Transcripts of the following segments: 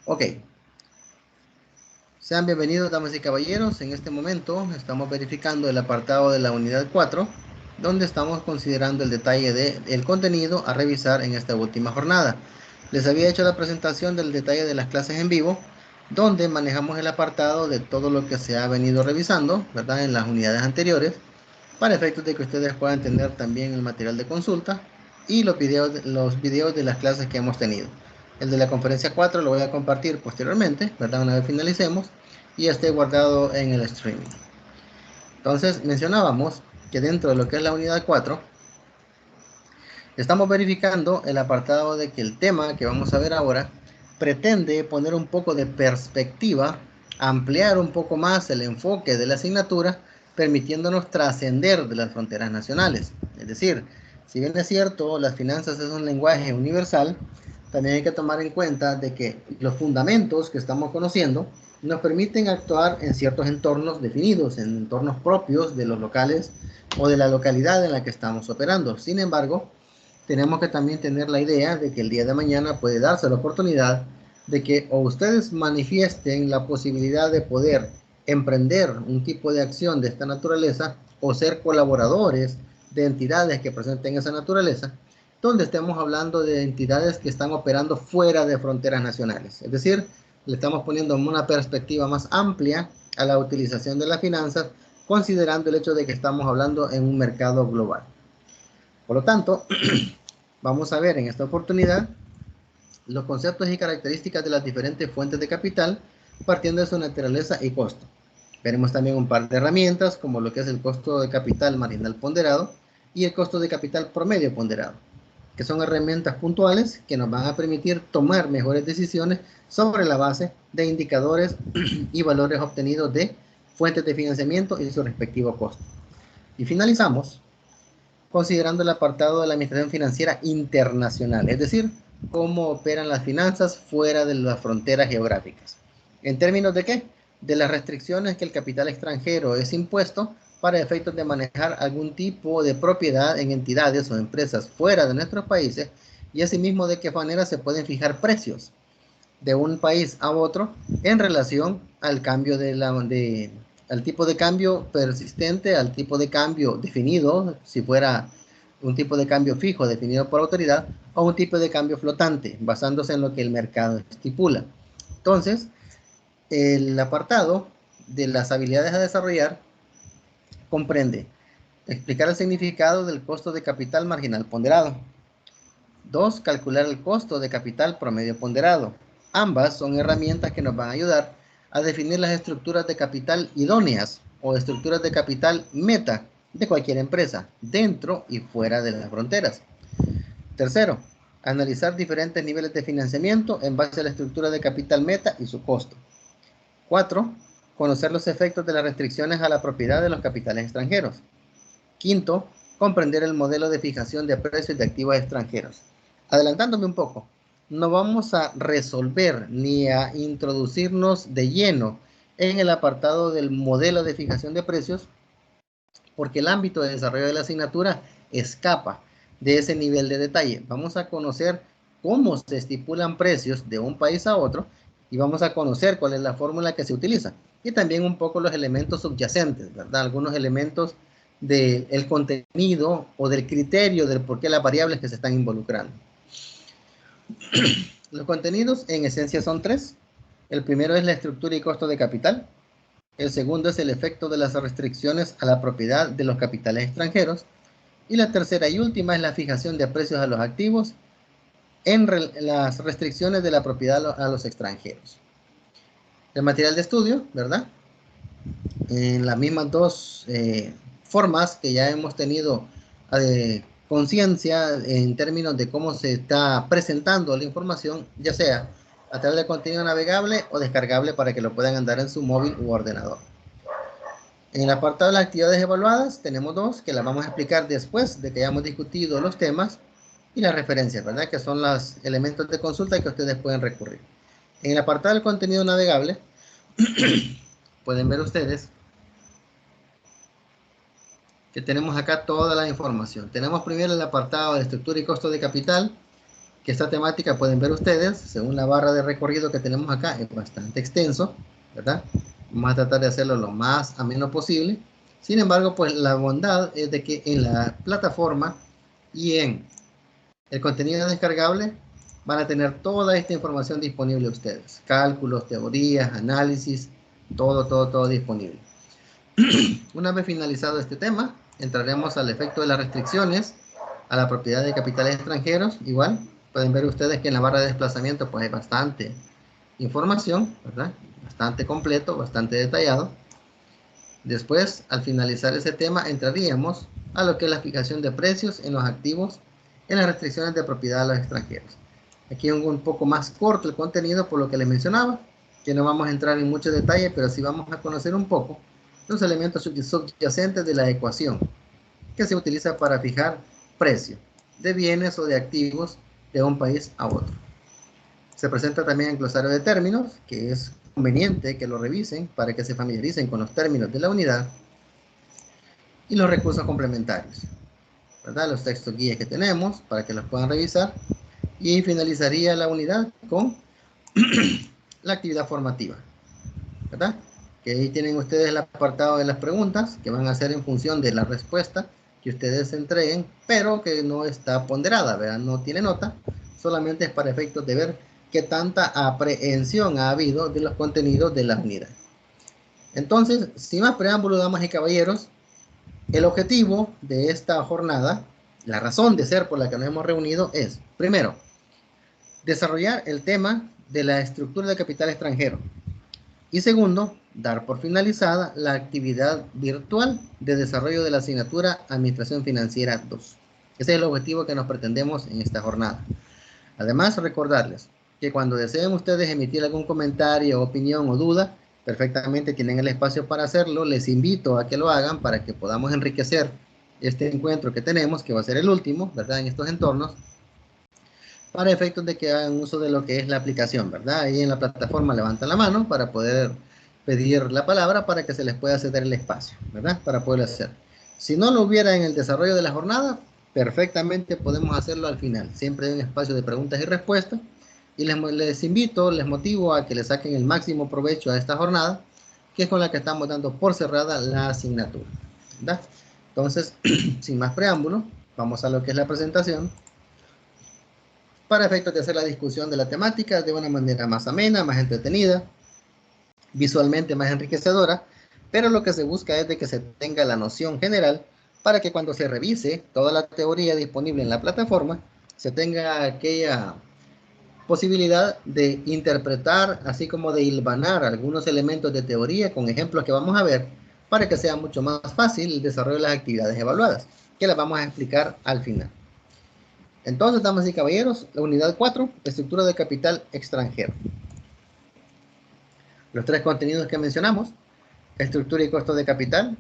Ok, sean bienvenidos damas y caballeros. En este momento estamos verificando el apartado de la unidad 4, donde estamos considerando el detalle del contenido a revisar en esta última jornada. Les había hecho la presentación del detalle de las clases en vivo, donde manejamos el apartado de todo lo que se ha venido revisando, ¿verdad? En las unidades anteriores, para efectos de que ustedes puedan tener también el material de consulta y los videos de las clases que hemos tenido. El de la conferencia 4 lo voy a compartir posteriormente, ¿verdad? Una vez finalicemos y esté guardado en el streaming. Entonces mencionábamos que dentro de lo que es la unidad 4 estamos verificando el apartado de que el tema que vamos a ver ahora pretende poner un poco de perspectiva, ampliar un poco más el enfoque de la asignatura, permitiéndonos trascender de las fronteras nacionales. Es decir, si bien es cierto, las finanzas es un lenguaje universal, también hay que tomar en cuenta de que los fundamentos que estamos conociendo nos permiten actuar en ciertos entornos definidos, en entornos propios de los locales o de la localidad en la que estamos operando. Sin embargo, tenemos que también tener la idea de que el día de mañana puede darse la oportunidad de que o ustedes manifiesten la posibilidad de poder emprender un tipo de acción de esta naturaleza o ser colaboradores de entidades que presenten esa naturaleza, donde estemos hablando de entidades que están operando fuera de fronteras nacionales. Es decir, le estamos poniendo una perspectiva más amplia a la utilización de las finanzas, considerando el hecho de que estamos hablando en un mercado global. Por lo tanto, vamos a ver en esta oportunidad los conceptos y características de las diferentes fuentes de capital, partiendo de su naturaleza y costo. Veremos también un par de herramientas, como lo que es el costo de capital marginal ponderado y el costo de capital promedio ponderado, que son herramientas puntuales que nos van a permitir tomar mejores decisiones sobre la base de indicadores y valores obtenidos de fuentes de financiamiento y su respectivo costo. Y finalizamos considerando el apartado de la administración financiera internacional, es decir, cómo operan las finanzas fuera de las fronteras geográficas. ¿En términos de qué? De las restricciones que el capital extranjero es impuesto para efectos de manejar algún tipo de propiedad en entidades o empresas fuera de nuestros países, y asimismo de qué manera se pueden fijar precios de un país a otro en relación al cambio al tipo de cambio persistente, al tipo de cambio definido, si fuera un tipo de cambio fijo definido por autoridad, o un tipo de cambio flotante, basándose en lo que el mercado estipula. Entonces, el apartado de las habilidades a desarrollar comprende explicar el significado del costo de capital marginal ponderado. 2. Calcular el costo de capital promedio ponderado. Ambas son herramientas que nos van a ayudar a definir las estructuras de capital idóneas o estructuras de capital meta de cualquier empresa, dentro y fuera de las fronteras. Tercero, analizar diferentes niveles de financiamiento en base a la estructura de capital meta y su costo. 4. Conocer los efectos de las restricciones a la propiedad de los capitales extranjeros. Quinto, comprender el modelo de fijación de precios de activos extranjeros. Adelantándome un poco, no vamos a resolver ni a introducirnos de lleno en el apartado del modelo de fijación de precios, porque el ámbito de desarrollo de la asignatura escapa de ese nivel de detalle. Vamos a conocer cómo se estipulan precios de un país a otro y vamos a conocer cuál es la fórmula que se utiliza y también un poco los elementos subyacentes, ¿verdad? Algunos elementos del contenido o del criterio del por qué las variables que se están involucrando. Los contenidos en esencia son tres. El primero es la estructura y costo de capital. El segundo es el efecto de las restricciones a la propiedad de los capitales extranjeros. Y la tercera y última es la fijación de precios a los activos en las restricciones de la propiedad a los extranjeros. El material de estudio, ¿verdad? En las mismas dos formas que ya hemos tenido conciencia en términos de cómo se está presentando la información, ya sea a través de contenido navegable o descargable para que lo puedan andar en su móvil u ordenador. En el apartado de las actividades evaluadas tenemos dos que las vamos a explicar después de que hayamos discutido los temas y las referencias, ¿verdad? Que son los elementos de consulta que ustedes pueden recurrir. En el apartado del contenido navegable pueden ver ustedes que tenemos acá toda la información. Tenemos primero el apartado de estructura y costo de capital, que esta temática pueden ver ustedes, según la barra de recorrido que tenemos acá, es bastante extenso, ¿verdad? Vamos a tratar de hacerlo lo más ameno posible. Sin embargo, pues la bondad es de que en la plataforma y en el contenido descargable van a tener toda esta información disponible a ustedes. Cálculos, teorías, análisis, todo disponible. Una vez finalizado este tema, entraremos al efecto de las restricciones a la propiedad de capitales extranjeros. Igual, pueden ver ustedes que en la barra de desplazamiento pues hay bastante información, ¿verdad? Bastante completo, bastante detallado. Después, al finalizar ese tema, entraríamos a lo que es la fijación de precios en los activos en las restricciones de propiedad a los extranjeros. Aquí es un poco más corto el contenido por lo que les mencionaba, que no vamos a entrar en mucho detalle, pero sí vamos a conocer un poco los elementos subyacentes de la ecuación que se utiliza para fijar precio de bienes o de activos de un país a otro. Se presenta también el glosario de términos, que es conveniente que lo revisen para que se familiaricen con los términos de la unidad, y los recursos complementarios, ¿verdad? Los textos guías que tenemos para que los puedan revisar, y finalizaría la unidad con la actividad formativa, ¿verdad? Que ahí tienen ustedes el apartado de las preguntas que van a hacer en función de la respuesta que ustedes entreguen, pero que no está ponderada, ¿verdad? No tiene nota, solamente es para efectos de ver qué tanta aprehensión ha habido de los contenidos de la unidad. Entonces, sin más preámbulos, damas y caballeros, el objetivo de esta jornada, la razón de ser por la que nos hemos reunido es, primero, desarrollar el tema de la estructura de capital extranjero. Y segundo, dar por finalizada la actividad virtual de desarrollo de la asignatura Administración Financiera 2. Ese es el objetivo que nos pretendemos en esta jornada. Además, recordarles que cuando deseen ustedes emitir algún comentario, opinión o duda, perfectamente tienen el espacio para hacerlo. Les invito a que lo hagan para que podamos enriquecer este encuentro que tenemos, que va a ser el último, ¿verdad? En estos entornos, para efectos de que hagan uso de lo que es la aplicación, ¿verdad? Ahí en la plataforma levantan la mano para poder pedir la palabra para que se les pueda ceder el espacio, ¿verdad? Para poderlo hacer. Si no lo hubiera en el desarrollo de la jornada, perfectamente podemos hacerlo al final. Siempre hay un espacio de preguntas y respuestas. Y les invito, les motivo a que le saquen el máximo provecho a esta jornada, que es con la que estamos dando por cerrada la asignatura, ¿verdad? Entonces, sin más preámbulo, vamos a lo que es la presentación, para efectos de hacer la discusión de la temática de una manera más amena, más entretenida, visualmente más enriquecedora, pero lo que se busca es de que se tenga la noción general para que cuando se revise toda la teoría disponible en la plataforma, se tenga aquella posibilidad de interpretar, así como de hilvanar algunos elementos de teoría con ejemplos que vamos a ver, para que sea mucho más fácil el desarrollo de las actividades evaluadas, que las vamos a explicar al final. Entonces, damas y caballeros, la unidad 4, estructura de capital extranjero. Los tres contenidos que mencionamos: estructura y costo de capital,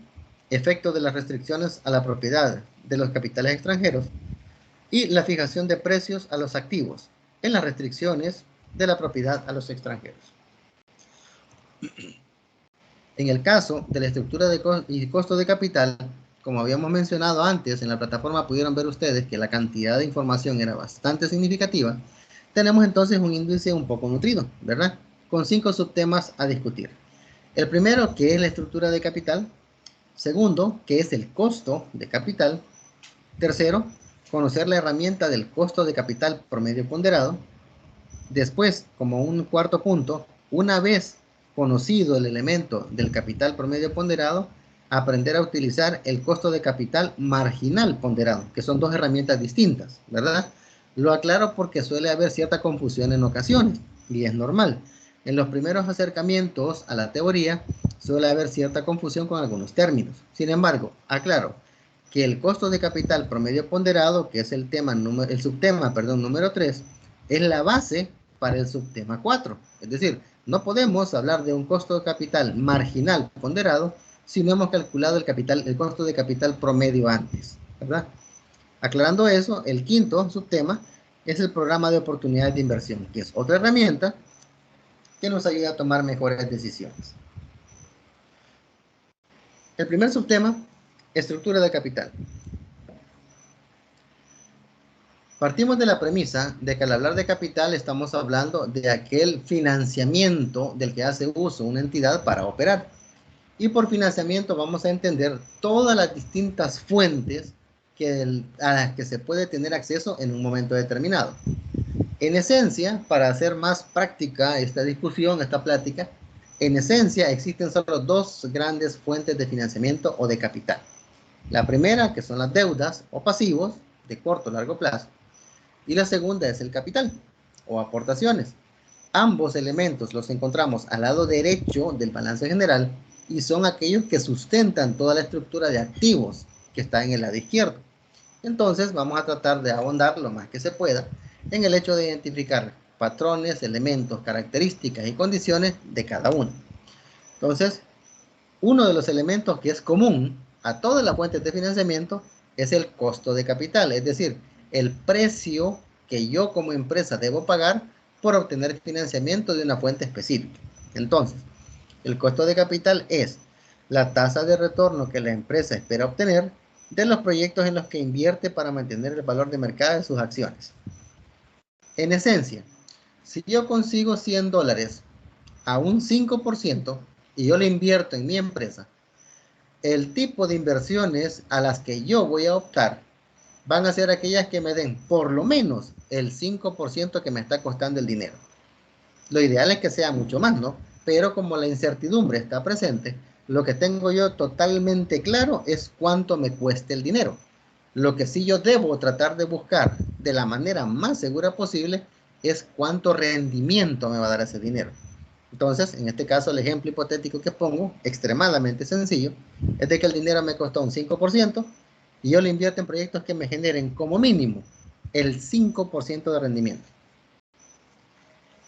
efecto de las restricciones a la propiedad de los capitales extranjeros y la fijación de precios a los activos en las restricciones de la propiedad a los extranjeros. En el caso de la estructura y costo de capital, como habíamos mencionado antes, en la plataforma pudieron ver ustedes que la cantidad de información era bastante significativa. Tenemos entonces un índice un poco nutrido, ¿verdad? Con 5 subtemas a discutir. El primero, que es la estructura de capital. Segundo, que es el costo de capital. Tercero, conocer la herramienta del costo de capital promedio ponderado. Después, como un cuarto punto, una vez conocido el elemento del capital promedio ponderado, aprender a utilizar el costo de capital marginal ponderado, que son dos herramientas distintas, ¿verdad? Lo aclaro porque suele haber cierta confusión en ocasiones, y es normal. En los primeros acercamientos a la teoría suele haber cierta confusión con algunos términos. Sin embargo, aclaro que el costo de capital promedio ponderado, que es el subtema número 3, es la base para el subtema 4. Es decir, no podemos hablar de un costo de capital marginal ponderado si no hemos calculado el costo de capital promedio antes, ¿verdad? Aclarando eso, el quinto subtema es el programa de oportunidades de inversión, que es otra herramienta que nos ayuda a tomar mejores decisiones. El primer subtema, estructura de capital. Partimos de la premisa de que al hablar de capital estamos hablando de aquel financiamiento del que hace uso una entidad para operar. Y por financiamiento vamos a entender todas las distintas fuentes a las que se puede tener acceso en un momento determinado. En esencia, para hacer más práctica esta discusión, esta plática, en esencia existen solo dos grandes fuentes de financiamiento o de capital. La primera, que son las deudas o pasivos de corto o largo plazo, y la segunda es el capital o aportaciones. Ambos elementos los encontramos al lado derecho del balance general y son aquellos que sustentan toda la estructura de activos que está en el lado izquierdo. Entonces vamos a tratar de ahondar lo más que se pueda en el hecho de identificar patrones, elementos, características y condiciones de cada uno. Entonces, uno de los elementos que es común a todas las fuentes de financiamiento es el costo de capital, es decir, el precio que yo como empresa debo pagar por obtener financiamiento de una fuente específica. Entonces, el costo de capital es la tasa de retorno que la empresa espera obtener de los proyectos en los que invierte para mantener el valor de mercado de sus acciones. En esencia, si yo consigo $100 a un 5% y yo le invierto en mi empresa, el tipo de inversiones a las que yo voy a optar van a ser aquellas que me den por lo menos el 5% que me está costando el dinero. Lo ideal es que sea mucho más, ¿no? Pero como la incertidumbre está presente, lo que tengo yo totalmente claro es cuánto me cueste el dinero. Lo que sí yo debo tratar de buscar de la manera más segura posible es cuánto rendimiento me va a dar ese dinero. Entonces, en este caso, el ejemplo hipotético que pongo, extremadamente sencillo, es de que el dinero me costó un 5% y yo lo invierto en proyectos que me generen como mínimo el 5% de rendimiento.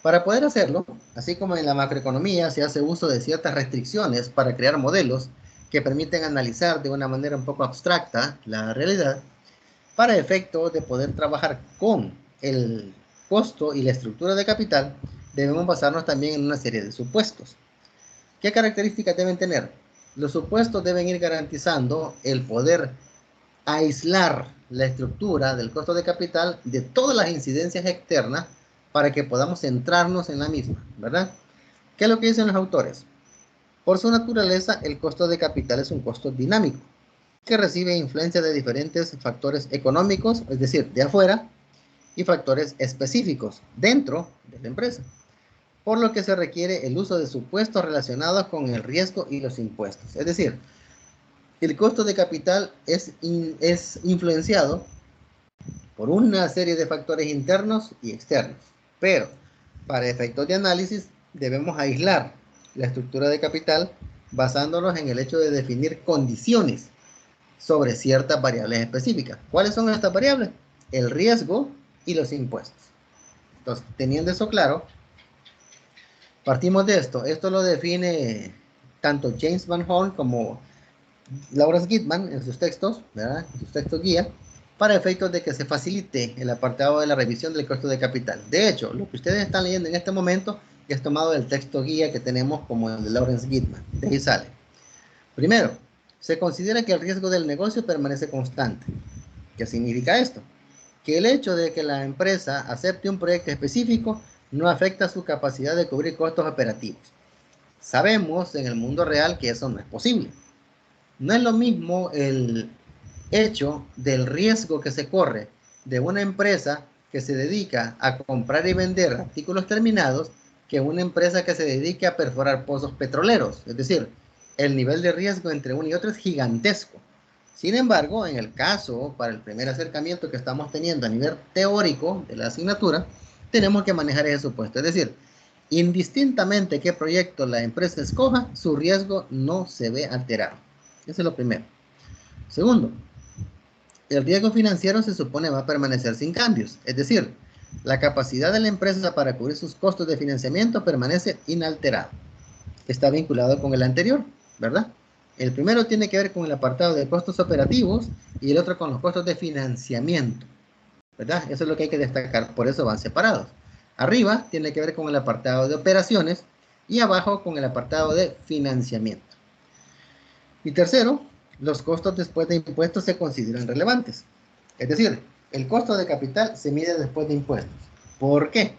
Para poder hacerlo, así como en la macroeconomía se hace uso de ciertas restricciones para crear modelos que permiten analizar de una manera un poco abstracta la realidad, para efecto de poder trabajar con el costo y la estructura de capital, debemos basarnos también en una serie de supuestos. ¿Qué características deben tener? Los supuestos deben ir garantizando el poder aislar la estructura del costo de capital de todas las incidencias externas para que podamos centrarnos en la misma, ¿verdad? ¿Qué es lo que dicen los autores? Por su naturaleza, el costo de capital es un costo dinámico que recibe influencia de diferentes factores económicos, es decir, de afuera, y factores específicos dentro de la empresa, por lo que se requiere el uso de supuestos relacionados con el riesgo y los impuestos. Es decir, el costo de capital es influenciado por una serie de factores internos y externos, pero para efectos de análisis debemos aislar la estructura de capital basándonos en el hecho de definir condiciones sobre ciertas variables específicas. ¿Cuáles son estas variables? El riesgo y los impuestos. Entonces, teniendo eso claro, partimos de esto. Esto lo define tanto James Van Horn como Lawrence Gitman en sus textos, ¿verdad? En sus textos guía, para efectos de que se facilite el apartado de la revisión del costo de capital. De hecho, lo que ustedes están leyendo en este momento es tomado del texto guía que tenemos como el de Lawrence Gitman. De ahí sale. Primero, se considera que el riesgo del negocio permanece constante. ¿Qué significa esto? Que el hecho de que la empresa acepte un proyecto específico no afecta su capacidad de cubrir costos operativos. Sabemos en el mundo real que eso no es posible. No es lo mismo el hecho del riesgo que se corre de una empresa que se dedica a comprar y vender artículos terminados que una empresa que se dedique a perforar pozos petroleros. Es decir, el nivel de riesgo entre uno y otro es gigantesco. Sin embargo, en el caso, para el primer acercamiento que estamos teniendo a nivel teórico de la asignatura, tenemos que manejar ese supuesto. Es decir, indistintamente qué proyecto la empresa escoja, su riesgo no se ve alterado. Eso es lo primero. Segundo, el riesgo financiero se supone va a permanecer sin cambios. Es decir, la capacidad de la empresa para cubrir sus costos de financiamiento permanece inalterada. Está vinculado con el anterior, ¿verdad? El primero tiene que ver con el apartado de costos operativos y el otro con los costos de financiamiento, ¿verdad? Eso es lo que hay que destacar, por eso van separados. Arriba tiene que ver con el apartado de operaciones y abajo con el apartado de financiamiento. Y tercero, los costos después de impuestos se consideran relevantes. Es decir, El costo de capital se mide después de impuestos. ¿Por qué?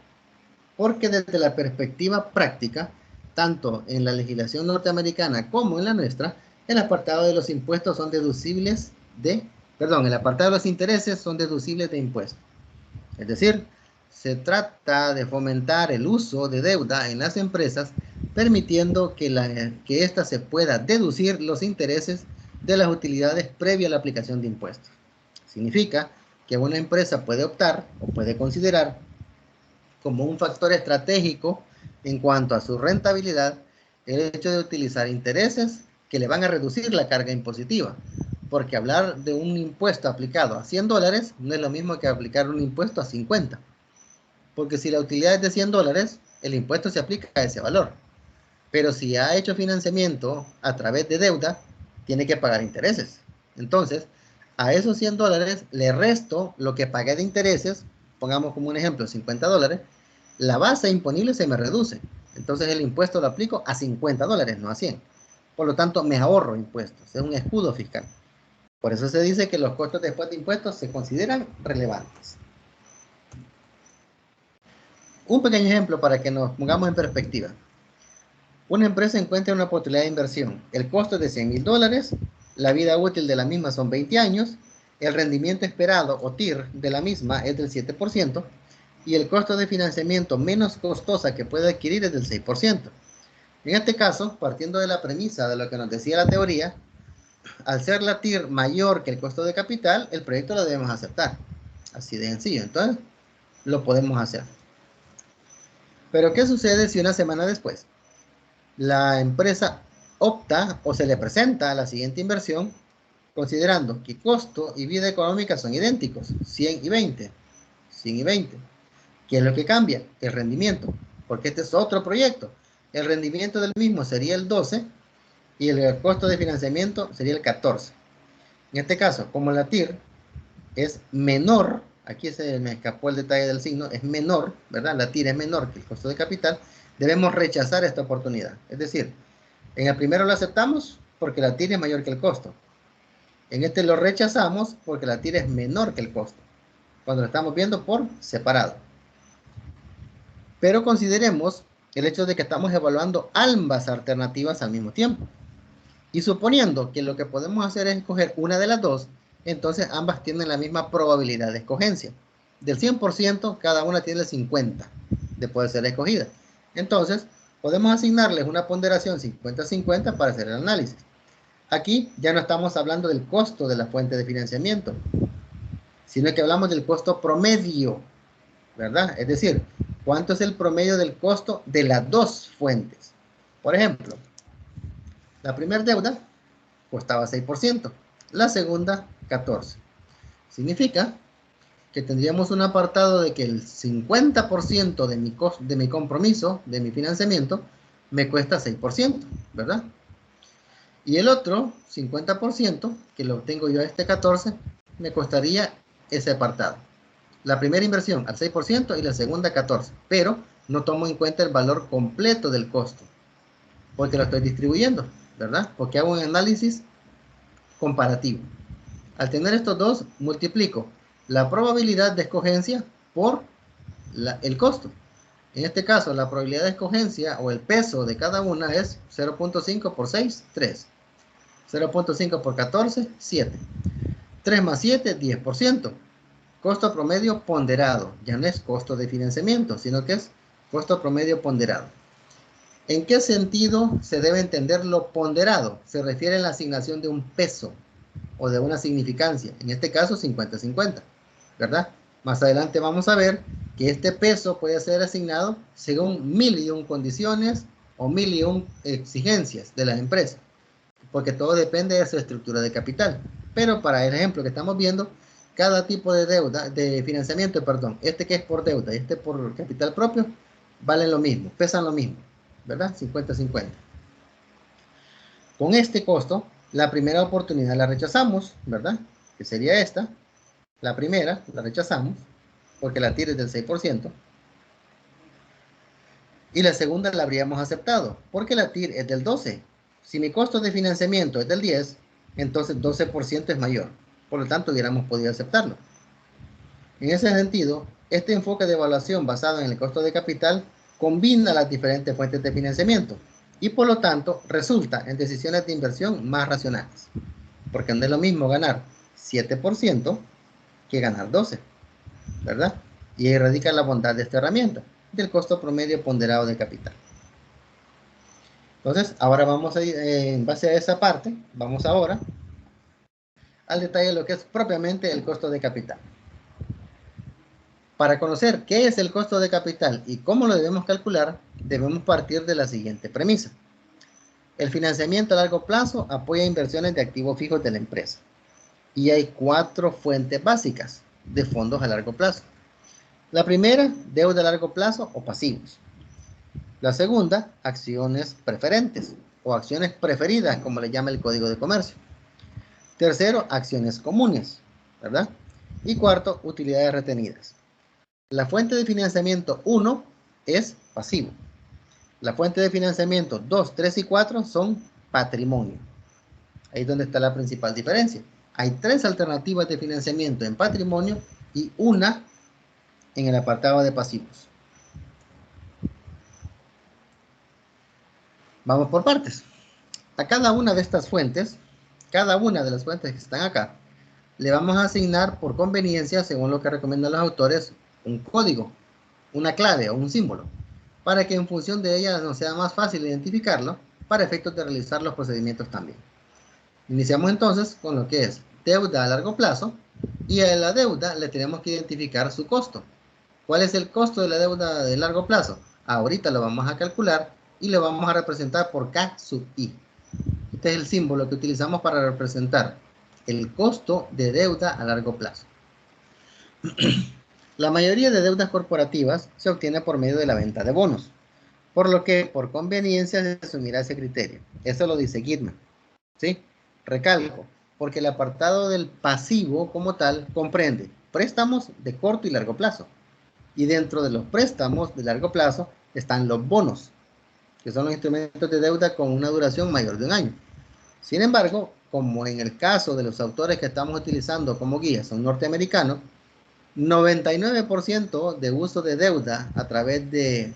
Porque desde la perspectiva práctica, tanto en la legislación norteamericana como en la nuestra, el apartado de los impuestos son deducibles el apartado de los intereses son deducibles de impuestos. Es decir, se trata de fomentar el uso de deuda en las empresas, permitiendo que ésta se pueda deducir los intereses de las utilidades previa a la aplicación de impuestos. Significa que una empresa puede optar o puede considerar como un factor estratégico en cuanto a su rentabilidad el hecho de utilizar intereses que le van a reducir la carga impositiva. Porque hablar de un impuesto aplicado a $100 no es lo mismo que aplicar un impuesto a 50. Porque si la utilidad es de $100, el impuesto se aplica a ese valor. Pero si ha hecho financiamiento a través de deuda, tiene que pagar intereses. Entonces, a esos $100 le resto lo que pagué de intereses, pongamos como un ejemplo $50, la base imponible se me reduce. Entonces el impuesto lo aplico a $50, no a 100. Por lo tanto, me ahorro impuestos. Es un escudo fiscal. Por eso se dice que los costos después de impuestos se consideran relevantes. Un pequeño ejemplo para que nos pongamos en perspectiva. Una empresa encuentra una oportunidad de inversión. El costo es de $100,000, la vida útil de la misma son 20 años, el rendimiento esperado o TIR de la misma es del 7% y el costo de financiamiento menos costosa que puede adquirir es del 6%. En este caso, partiendo de la premisa de lo que nos decía la teoría, al ser la TIR mayor que el costo de capital, el proyecto lo debemos aceptar. Así de sencillo. Entonces, lo podemos hacer. Pero, ¿qué sucede si una semana después la empresa opta o se le presenta la siguiente inversión considerando que costo y vida económica son idénticos, 100 y 20, 100 y 20? ¿Qué es lo que cambia? El rendimiento, porque este es otro proyecto. El rendimiento del mismo sería el 12 y el costo de financiamiento sería el 14. En este caso, como la TIR es menor, aquí se me escapó el detalle del signo, es menor, ¿verdad? La TIR es menor que el costo de capital, debemos rechazar esta oportunidad. Es decir, en el primero lo aceptamos porque la TIR es mayor que el costo. En este lo rechazamos porque la TIR es menor que el costo, cuando lo estamos viendo por separado. Pero consideremos el hecho de que estamos evaluando ambas alternativas al mismo tiempo. Y suponiendo que lo que podemos hacer es escoger una de las dos, entonces ambas tienen la misma probabilidad de escogencia. Del 100%, cada una tiene el 50% de poder ser escogida. Entonces, podemos asignarles una ponderación 50-50 para hacer el análisis. Aquí ya no estamos hablando del costo de la fuente de financiamiento, sino que hablamos del costo promedio, ¿verdad? Es decir, ¿cuánto es el promedio del costo de las dos fuentes? Por ejemplo, la primera deuda costaba 6%, la segunda 14%. Significa que tendríamos un apartado de que el 50% de mi compromiso, de mi financiamiento, me cuesta 6%, ¿verdad? Y el otro 50%, que lo tengo yo a este 14%, me costaría ese apartado. La primera inversión al 6% y la segunda 14%, pero no tomo en cuenta el valor completo del costo, porque lo estoy distribuyendo, ¿verdad? Porque hago un análisis comparativo. Al tener estos dos, multiplico la probabilidad de escogencia por el costo. En este caso, la probabilidad de escogencia o el peso de cada una es 0.5 por 6, 3. 0.5 por 14, 7. 3 más 7, 10%. Costo promedio ponderado. Ya no es costo de financiamiento, sino que es costo promedio ponderado. ¿En qué sentido se debe entender lo ponderado? Se refiere a la asignación de un peso o de una significancia. En este caso, 50-50, ¿verdad? Más adelante vamos a ver que este peso puede ser asignado según 1001 condiciones o 1001 exigencias de la empresa, porque todo depende de su estructura de capital. Pero para el ejemplo que estamos viendo, cada tipo de deuda, de financiamiento, perdón, este que es por deuda y este por capital propio, valen lo mismo, pesan lo mismo, ¿verdad? 50-50. Con este costo, la primera oportunidad la rechazamos, ¿verdad? Que sería esta. La primera la rechazamos porque la TIR es del 6%. Y la segunda la habríamos aceptado porque la TIR es del 12%. Si mi costo de financiamiento es del 10%, entonces 12% es mayor. Por lo tanto, hubiéramos podido aceptarlo. En ese sentido, este enfoque de evaluación basado en el costo de capital combina las diferentes fuentes de financiamiento y por lo tanto resulta en decisiones de inversión más racionales, porque no es lo mismo ganar 7% que ganar 12%, ¿verdad? Y ahí radica la bondad de esta herramienta, del costo promedio ponderado de capital. Entonces, ahora vamos a ir, en base a esa parte, vamos ahora al detalle de lo que es propiamente el costo de capital. Para conocer qué es el costo de capital y cómo lo debemos calcular, debemos partir de la siguiente premisa. El financiamiento a largo plazo apoya inversiones de activos fijos de la empresa. Y hay 4 fuentes básicas de fondos a largo plazo. La primera, deuda a largo plazo o pasivos. La segunda, acciones preferentes o acciones preferidas, como le llama el Código de Comercio. Tercero, acciones comunes, ¿verdad? Y cuarto, utilidades retenidas. La fuente de financiamiento 1 es pasivo. La fuente de financiamiento 2, 3 y 4 son patrimonio. Ahí es donde está la principal diferencia. Hay 3 alternativas de financiamiento en patrimonio y una en el apartado de pasivos. Vamos por partes. A cada una de estas fuentes, cada una de las fuentes que están acá, le vamos a asignar por conveniencia, según lo que recomiendan los autores, un código, una clave o un símbolo, para que en función de ella nos sea más fácil identificarlo para efectos de realizar los procedimientos también. Iniciamos entonces con lo que es deuda a largo plazo y a la deuda le tenemos que identificar su costo. ¿Cuál es el costo de la deuda de largo plazo? Ahorita lo vamos a calcular y lo vamos a representar por K sub I. Este es el símbolo que utilizamos para representar el costo de deuda a largo plazo. La mayoría de deudas corporativas se obtiene por medio de la venta de bonos, por lo que por conveniencia se asumirá ese criterio. Eso lo dice Gitman, ¿sí? Recalco, porque el apartado del pasivo como tal comprende préstamos de corto y largo plazo. Y dentro de los préstamos de largo plazo están los bonos, que son los instrumentos de deuda con una duración mayor de un año. Sin embargo, como en el caso de los autores que estamos utilizando como guía son norteamericanos, 99% de uso de deuda a través de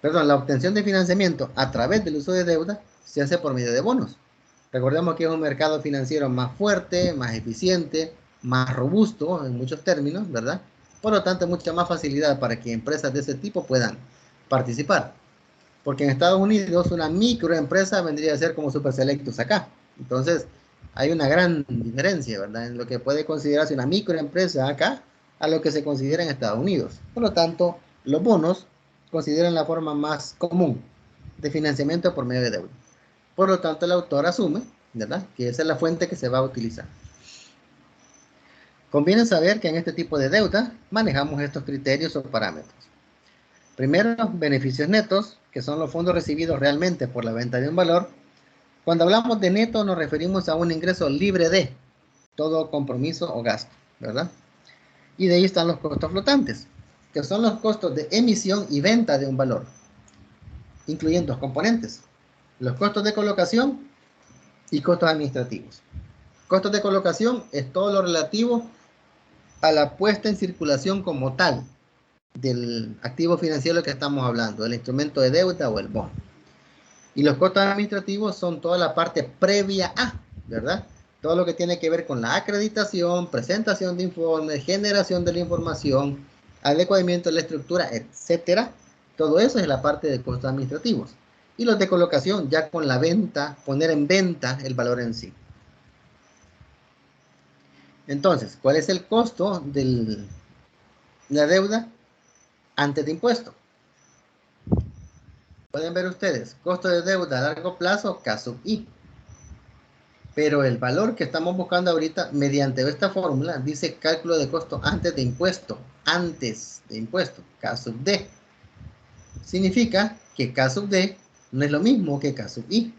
la obtención de financiamiento a través del uso de deuda se hace por medio de bonos. Recordemos que es un mercado financiero más fuerte, más eficiente, más robusto en muchos términos, ¿verdad? Por lo tanto, mucha más facilidad para que empresas de ese tipo puedan participar. Porque en Estados Unidos una microempresa vendría a ser como Super Selectos acá. Entonces, hay una gran diferencia, ¿verdad? En lo que puede considerarse una microempresa acá a lo que se considera en Estados Unidos. Por lo tanto, los bonos consideran la forma más común de financiamiento por medio de deuda. Por lo tanto, el autor asume, ¿verdad?, que esa es la fuente que se va a utilizar. Conviene saber que en este tipo de deuda manejamos estos criterios o parámetros. Primero, beneficios netos, que son los fondos recibidos realmente por la venta de un valor. Cuando hablamos de neto nos referimos a un ingreso libre de todo compromiso o gasto, ¿verdad? Y de ahí están los costos flotantes, que son los costos de emisión y venta de un valor, incluyendo dos componentes, los costos de colocación y costos administrativos. Costos de colocación es todo lo relativo a la puesta en circulación como tal del activo financiero que estamos hablando, el instrumento de deuda o el bono. Y los costos administrativos son toda la parte previa a, ¿verdad? Todo lo que tiene que ver con la acreditación, presentación de informes, generación de la información, adecuamiento de la estructura, etcétera. Todo eso es la parte de costos administrativos. Y los de colocación, ya con la venta, poner en venta el valor en sí. Entonces, ¿cuál es el costo de la deuda antes de impuesto? Pueden ver ustedes, costo de deuda a largo plazo, K sub I. Pero el valor que estamos buscando ahorita, mediante esta fórmula, dice cálculo de costo antes de impuesto, K sub D. Significa que K sub D no es lo mismo que K sub I.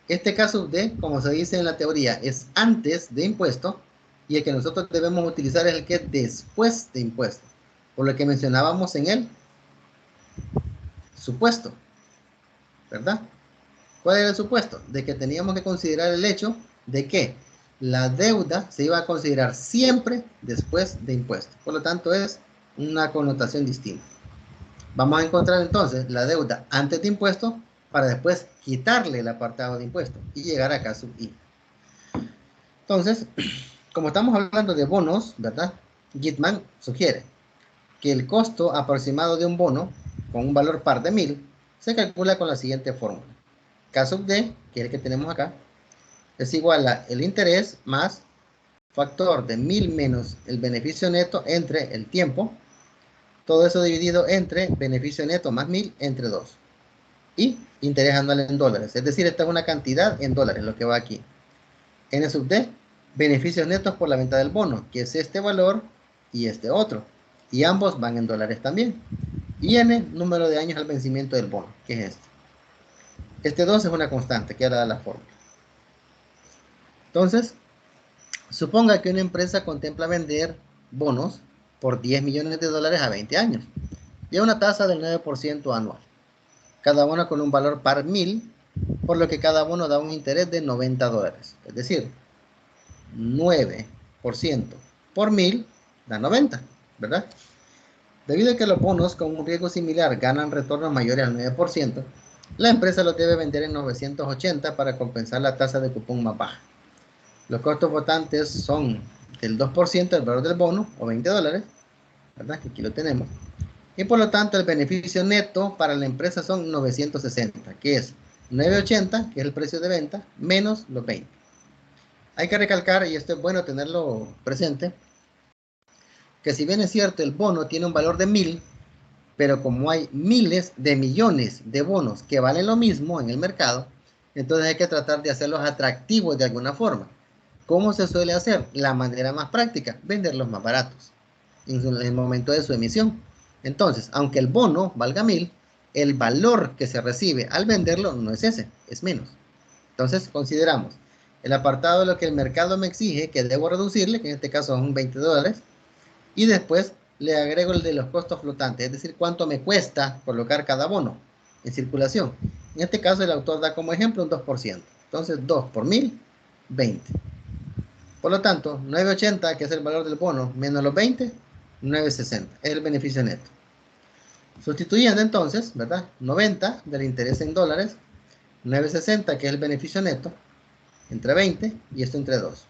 Este K sub D, como se dice en la teoría, es antes de impuesto, y el que nosotros debemos utilizar es el que es después de impuesto, por lo que mencionábamos en el supuesto, ¿verdad? ¿Cuál era el supuesto? De que teníamos que considerar el hecho de que la deuda se iba a considerar siempre después de impuestos. Por lo tanto, es una connotación distinta. Vamos a encontrar entonces la deuda antes de impuestos para después quitarle el apartado de impuestos y llegar acá a sub I. Entonces, como estamos hablando de bonos, ¿verdad? Gitman sugiere que el costo aproximado de un bono con un valor par de 1000 se calcula con la siguiente fórmula. K sub D, que es el que tenemos acá, es igual a el interés más factor de 1000 menos el beneficio neto entre el tiempo. Todo eso dividido entre beneficio neto más 1000 entre 2. Y interés anual en dólares. Es decir, esta es una cantidad en dólares, lo que va aquí. N sub D, beneficios netos por la venta del bono, que es este valor y este otro. Y ambos van en dólares también. Y N, número de años al vencimiento del bono, que es este. Este 2 es una constante, que ahora da la fórmula. Entonces, suponga que una empresa contempla vender bonos por 10 millones de dólares a 20 años y a una tasa del 9% anual. Cada bono con un valor par 1000, por lo que cada bono da un interés de 90 dólares. Es decir, 9% por 1000 da 90, ¿verdad? Debido a que los bonos con un riesgo similar ganan retornos mayores al 9%, la empresa los debe vender en 980 para compensar la tasa de cupón más baja. Los costos votantes son del 2% del valor del bono, o 20 dólares, ¿verdad? Que aquí lo tenemos. Y por lo tanto, el beneficio neto para la empresa son 960, que es 980, que es el precio de venta, menos los 20. Hay que recalcar, y esto es bueno tenerlo presente, que si bien es cierto, el bono tiene un valor de 1000, pero como hay miles de millones de bonos que valen lo mismo en el mercado, entonces hay que tratar de hacerlos atractivos de alguna forma. ¿Cómo se suele hacer? La manera más práctica, venderlos más baratos en el momento de su emisión. Entonces, aunque el bono valga 1000, el valor que se recibe al venderlo no es ese, es menos. Entonces, consideramos el apartado de lo que el mercado me exige, que debo reducirle, que en este caso son 20 dólares, y después le agrego el de los costos flotantes, es decir, cuánto me cuesta colocar cada bono en circulación. En este caso, el autor da como ejemplo un 2%. Entonces, 2 por 1000, 20. Por lo tanto, 980, que es el valor del bono, menos los 20, 960, es el beneficio neto. Sustituyendo entonces, ¿verdad? 90 del interés en dólares, 960, que es el beneficio neto, entre 20 y esto entre 2.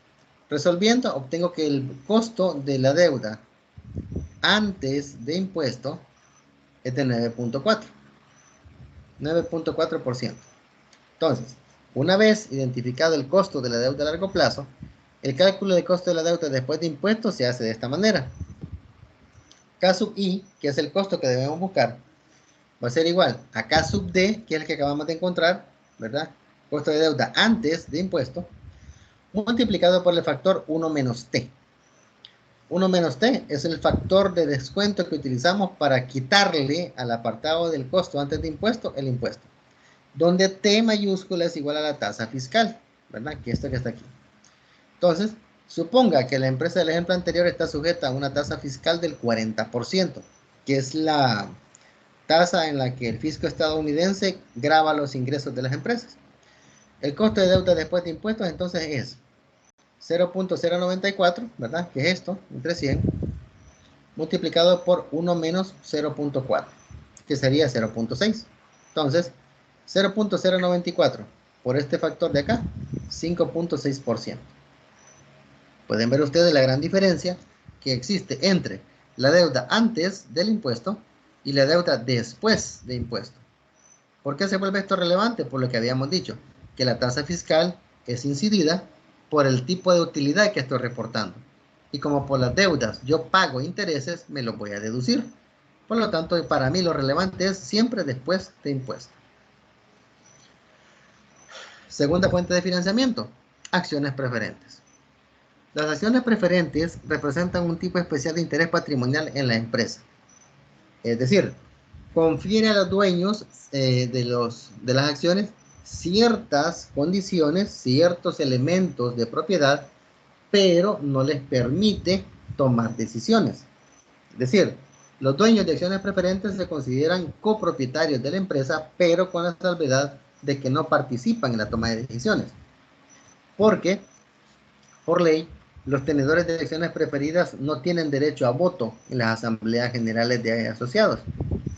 Resolviendo, obtengo que el costo de la deuda antes de impuesto es de 9.4. 9.4%. Entonces, una vez identificado el costo de la deuda a largo plazo, el cálculo de costo de la deuda después de impuestos se hace de esta manera. K sub I, que es el costo que debemos buscar, va a ser igual a K sub D, que es el que acabamos de encontrar, ¿verdad? Costo de deuda antes de impuesto, multiplicado por el factor 1 menos T. 1 menos T es el factor de descuento que utilizamos para quitarle al apartado del costo antes de impuesto el impuesto, donde T mayúscula es igual a la tasa fiscal, ¿verdad? Que esto que está aquí. Entonces, suponga que la empresa del ejemplo anterior está sujeta a una tasa fiscal del 40%, que es la tasa en la que el fisco estadounidense grava los ingresos de las empresas. El costo de deuda después de impuestos entonces es 0.094, ¿verdad? Que es esto, entre 100, multiplicado por 1 menos 0.4, que sería 0.6. Entonces, 0.094 por este factor de acá, 5.6%. Pueden ver ustedes la gran diferencia que existe entre la deuda antes del impuesto y la deuda después de impuesto. ¿Por qué se vuelve esto relevante? Por lo que habíamos dicho, que la tasa fiscal es incidida por el tipo de utilidad que estoy reportando. Y como por las deudas yo pago intereses, me los voy a deducir. Por lo tanto, para mí lo relevante es siempre después de impuesto. Segunda fuente de financiamiento, acciones preferentes. Las acciones preferentes representan un tipo especial de interés patrimonial en la empresa. Es decir, confiere a los dueños de las acciones ciertas condiciones, ciertos elementos de propiedad, pero no les permite tomar decisiones. Es decir, los dueños de acciones preferentes se consideran copropietarios de la empresa, pero con la salvedad de que no participan en la toma de decisiones. Porque Por ley, los tenedores de acciones preferidas no tienen derecho a voto en las asambleas generales de asociados.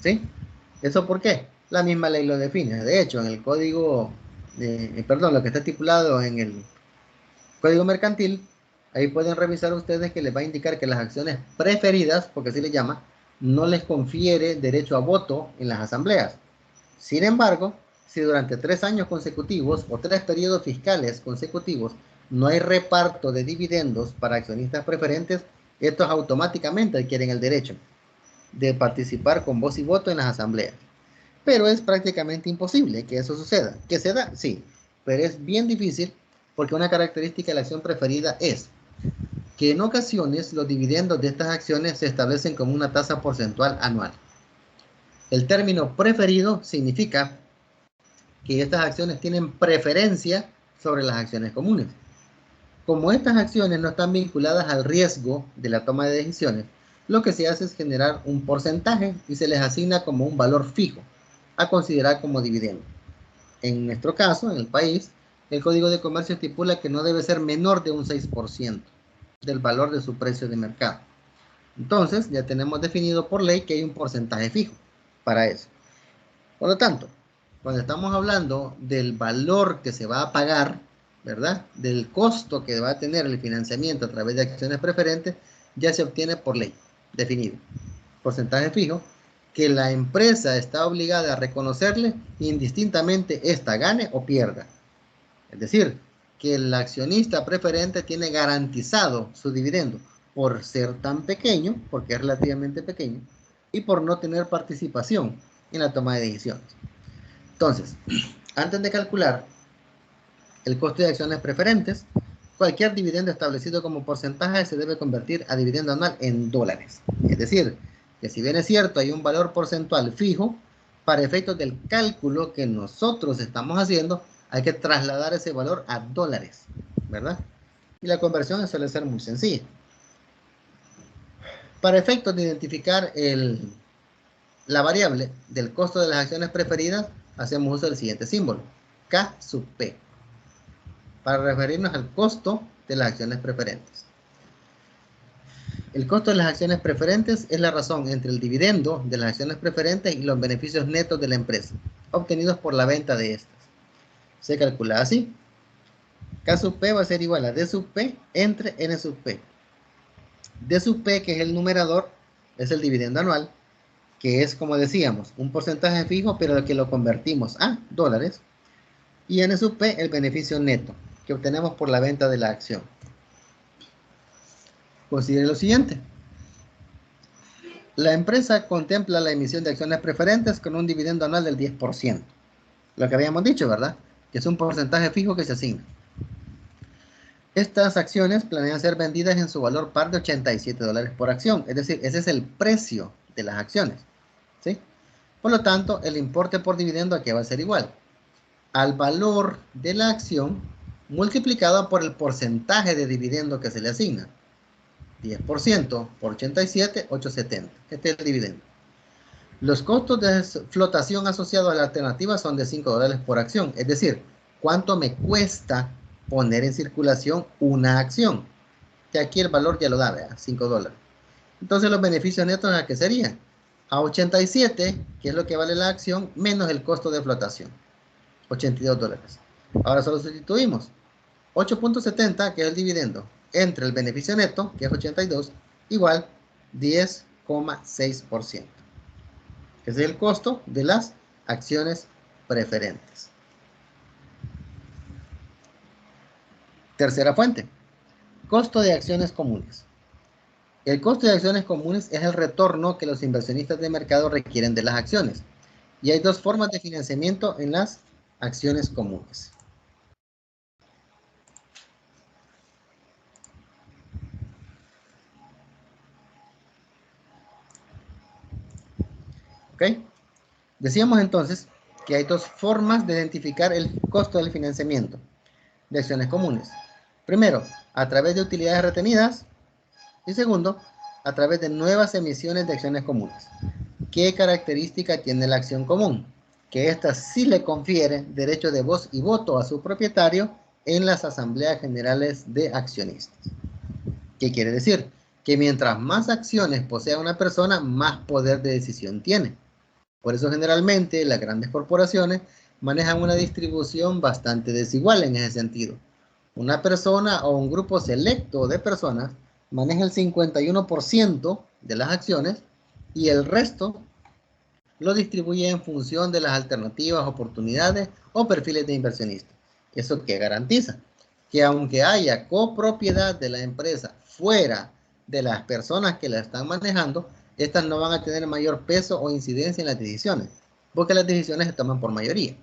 ¿Sí? ¿Eso por qué? La misma ley lo define. De hecho, en el código, lo que está estipulado en el código mercantil, ahí pueden revisar ustedes que les va a indicar que las acciones preferidas, porque así le llama, no les confiere derecho a voto en las asambleas. Sin embargo, si durante 3 años consecutivos o 3 periodos fiscales consecutivos no hay reparto de dividendos para accionistas preferentes, estos automáticamente adquieren el derecho de participar con voz y voto en las asambleas. Pero es prácticamente imposible que eso suceda. ¿Que se da? Sí, pero es bien difícil porque una característica de la acción preferida es que en ocasiones los dividendos de estas acciones se establecen como una tasa porcentual anual. El término preferido significa que estas acciones tienen preferencia sobre las acciones comunes. Como estas acciones no están vinculadas al riesgo de la toma de decisiones, lo que se hace es generar un porcentaje y se les asigna como un valor fijo a considerar como dividendo. En nuestro caso, en el país, el Código de Comercio estipula que no debe ser menor de un 6% del valor de su precio de mercado. Entonces, ya tenemos definido por ley que hay un porcentaje fijo para eso. Por lo tanto, cuando estamos hablando del valor que se va a pagar, ¿verdad? Del costo que va a tener el financiamiento a través de acciones preferentes, ya se obtiene por ley, definido. Porcentaje fijo, que la empresa está obligada a reconocerle indistintamente esta gane o pierda. Es decir, que el accionista preferente tiene garantizado su dividendo por ser tan pequeño, porque es relativamente pequeño, y por no tener participación en la toma de decisiones. Entonces, antes de calcular el costo de acciones preferentes, cualquier dividendo establecido como porcentaje se debe convertir a dividendo anual en dólares. Es decir, que si bien es cierto, hay un valor porcentual fijo, para efectos del cálculo que nosotros estamos haciendo, hay que trasladar ese valor a dólares, ¿verdad? Y la conversión suele ser muy sencilla. Para efectos de identificar la variable del costo de las acciones preferidas, hacemos uso del siguiente símbolo, K sub P, para referirnos al costo de las acciones preferentes. El costo de las acciones preferentes es la razón entre el dividendo de las acciones preferentes y los beneficios netos de la empresa, obtenidos por la venta de estas. Se calcula así. K sub P va a ser igual a D sub P entre N sub P. D sub P, que es el numerador, es el dividendo anual, que es, como decíamos, un porcentaje fijo, pero que lo convertimos a dólares. Y N sub P, el beneficio neto, que obtenemos por la venta de la acción. Considere lo siguiente. La empresa contempla la emisión de acciones preferentes con un dividendo anual del 10%. Lo que habíamos dicho, ¿verdad? Que es un porcentaje fijo que se asigna. Estas acciones planean ser vendidas en su valor par de $87 por acción. Es decir, ese es el precio de las acciones, ¿sí? Por lo tanto, el importe por dividendo aquí va a ser igual al valor de la acción multiplicado por el porcentaje de dividendo que se le asigna. 10% por 87, 870. Este es el dividendo. Los costos de flotación asociados a la alternativa son de $5 por acción. Es decir, ¿cuánto me cuesta poner en circulación una acción? Que aquí el valor ya lo da, ¿verdad? $5. Entonces los beneficios netos, ¿a qué serían? A 87, que es lo que vale la acción, menos el costo de flotación. $82. Ahora solo sustituimos 8.70, que es el dividendo, entre el beneficio neto, que es 82, igual 10,6%. Ese es el costo de las acciones preferentes. Tercera fuente, costo de acciones comunes. El costo de acciones comunes es el retorno que los inversionistas de mercado requieren de las acciones. Y hay dos formas de financiamiento en las acciones comunes. ¿Ok? Decíamos entonces que hay dos formas de identificar el costo del financiamiento de acciones comunes. Primero, a través de utilidades retenidas. Y segundo, a través de nuevas emisiones de acciones comunes. ¿Qué característica tiene la acción común? Que ésta sí le confiere derecho de voz y voto a su propietario en las asambleas generales de accionistas. ¿Qué quiere decir? Que mientras más acciones posea una persona, más poder de decisión tiene. Por eso generalmente las grandes corporaciones manejan una distribución bastante desigual en ese sentido. Una persona o un grupo selecto de personas maneja el 51% de las acciones y el resto lo distribuye en función de las alternativas, oportunidades o perfiles de inversionistas. ¿Eso qué garantiza? Que aunque haya copropiedad de la empresa fuera de las personas que la están manejando, estas no van a tener mayor peso o incidencia en las decisiones, porque las decisiones se toman por mayoría,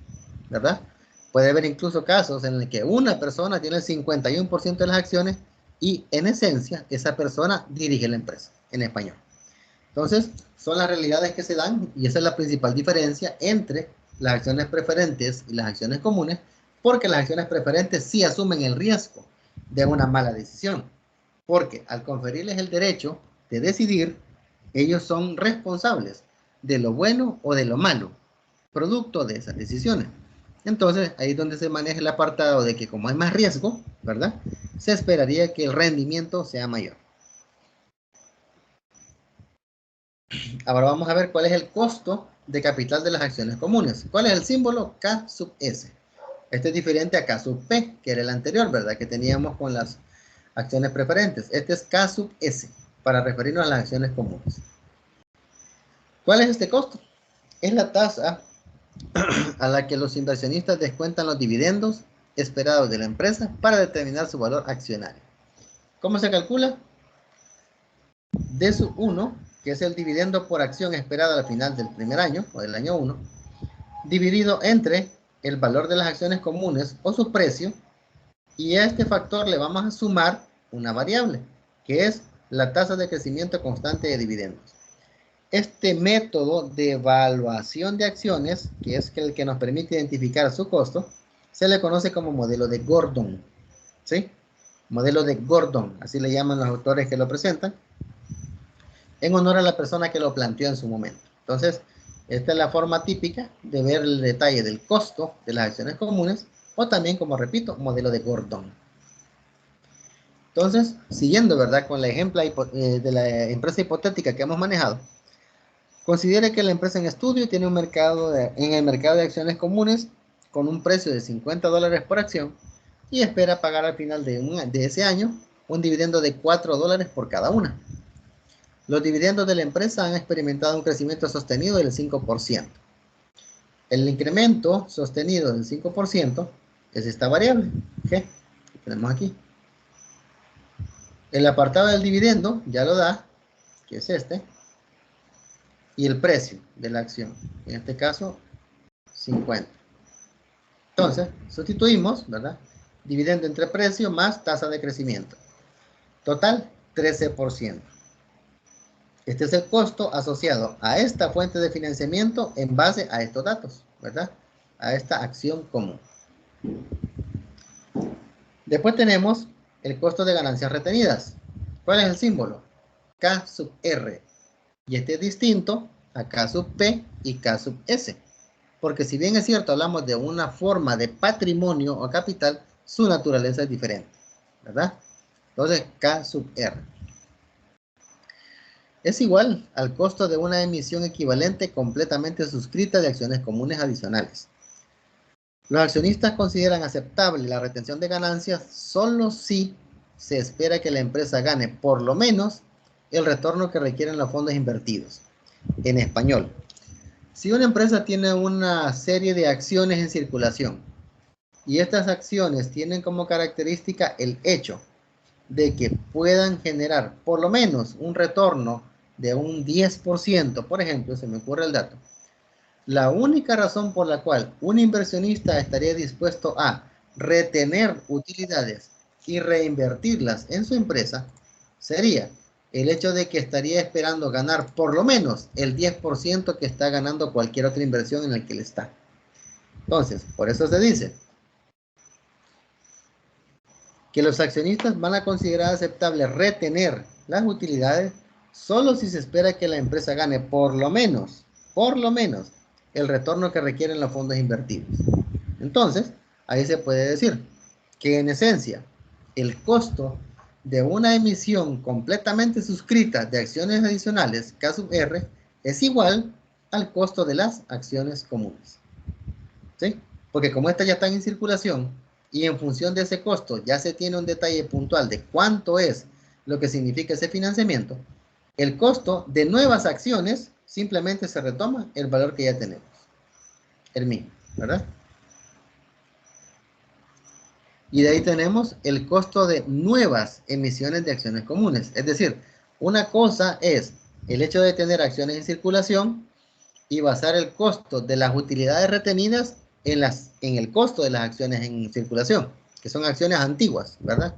¿verdad? Puede haber incluso casos en los que una persona tiene el 51% de las acciones y en esencia esa persona dirige la empresa, en español. Entonces, son las realidades que se dan y esa es la principal diferencia entre las acciones preferentes y las acciones comunes, porque las acciones preferentes sí asumen el riesgo de una mala decisión, porque al conferirles el derecho de decidir, ellos son responsables de lo bueno o de lo malo, producto de esas decisiones. Entonces, ahí es donde se maneja el apartado de que como hay más riesgo, ¿verdad? Se esperaría que el rendimiento sea mayor. Ahora vamos a ver cuál es el costo de capital de las acciones comunes. ¿Cuál es el símbolo? K sub S. Este es diferente a K sub P, que era el anterior, ¿verdad? Que teníamos con las acciones preferentes. Este es K sub S, para referirnos a las acciones comunes. ¿Cuál es este costo? Es la tasa a la que los inversionistas descuentan los dividendos esperados de la empresa para determinar su valor accionario. ¿Cómo se calcula? D sub 1, que es el dividendo por acción esperado al final del primer año o del año 1, dividido entre el valor de las acciones comunes o su precio, y a este factor le vamos a sumar una variable, que es la tasa de crecimiento constante de dividendos. Este método de evaluación de acciones, que es el que nos permite identificar su costo, se le conoce como modelo de Gordon, ¿sí? Modelo de Gordon, así le llaman los autores que lo presentan, en honor a la persona que lo planteó en su momento. Entonces, esta es la forma típica de ver el detalle del costo de las acciones comunes, o también, como repito, modelo de Gordon. Entonces, siguiendo, ¿verdad?, con el ejemplo de la empresa hipotética que hemos manejado, considere que la empresa en estudio tiene un mercado en el mercado de acciones comunes con un precio de $50 por acción y espera pagar al final de ese año un dividendo de $4 por cada una. Los dividendos de la empresa han experimentado un crecimiento sostenido del 5%. El incremento sostenido del 5% es esta variable que tenemos aquí. El apartado del dividendo ya lo da, que es este, y el precio de la acción, en este caso 50. Entonces, sustituimos, ¿verdad? Dividendo entre precio más tasa de crecimiento. Total, 13%. Este es el costo asociado a esta fuente de financiamiento en base a estos datos, ¿verdad? A esta acción común. Después tenemos el costo de ganancias retenidas. ¿Cuál es el símbolo? K sub R. Y este es distinto a K sub P y K sub S. Porque si bien es cierto, hablamos de una forma de patrimonio o capital, su naturaleza es diferente, ¿verdad? Entonces, K sub R es igual al costo de una emisión equivalente completamente suscrita de acciones comunes adicionales. Los accionistas consideran aceptable la retención de ganancias solo si se espera que la empresa gane por lo menos el retorno que requieren los fondos invertidos. En español, si una empresa tiene una serie de acciones en circulación y estas acciones tienen como característica el hecho de que puedan generar por lo menos un retorno de un 10%, por ejemplo, se me ocurre el dato, la única razón por la cual un inversionista estaría dispuesto a retener utilidades y reinvertirlas en su empresa sería el hecho de que estaría esperando ganar por lo menos el 10% que está ganando cualquier otra inversión en la que él está. Entonces, por eso se dice que los accionistas van a considerar aceptable retener las utilidades solo si se espera que la empresa gane por lo menos, el retorno que requieren los fondos invertidos. Entonces, ahí se puede decir que en esencia el costo de una emisión completamente suscrita de acciones adicionales K sub R es igual al costo de las acciones comunes. ¿Sí? Porque como estas ya están en circulación y en función de ese costo ya se tiene un detalle puntual de cuánto es lo que significa ese financiamiento, el costo de nuevas acciones simplemente se retoma el valor que ya tenemos, el mismo, ¿verdad? Y de ahí tenemos el costo de nuevas emisiones de acciones comunes. Es decir, una cosa es el hecho de tener acciones en circulación y basar el costo de las utilidades retenidas en el costo de las acciones en circulación, que son acciones antiguas, ¿verdad?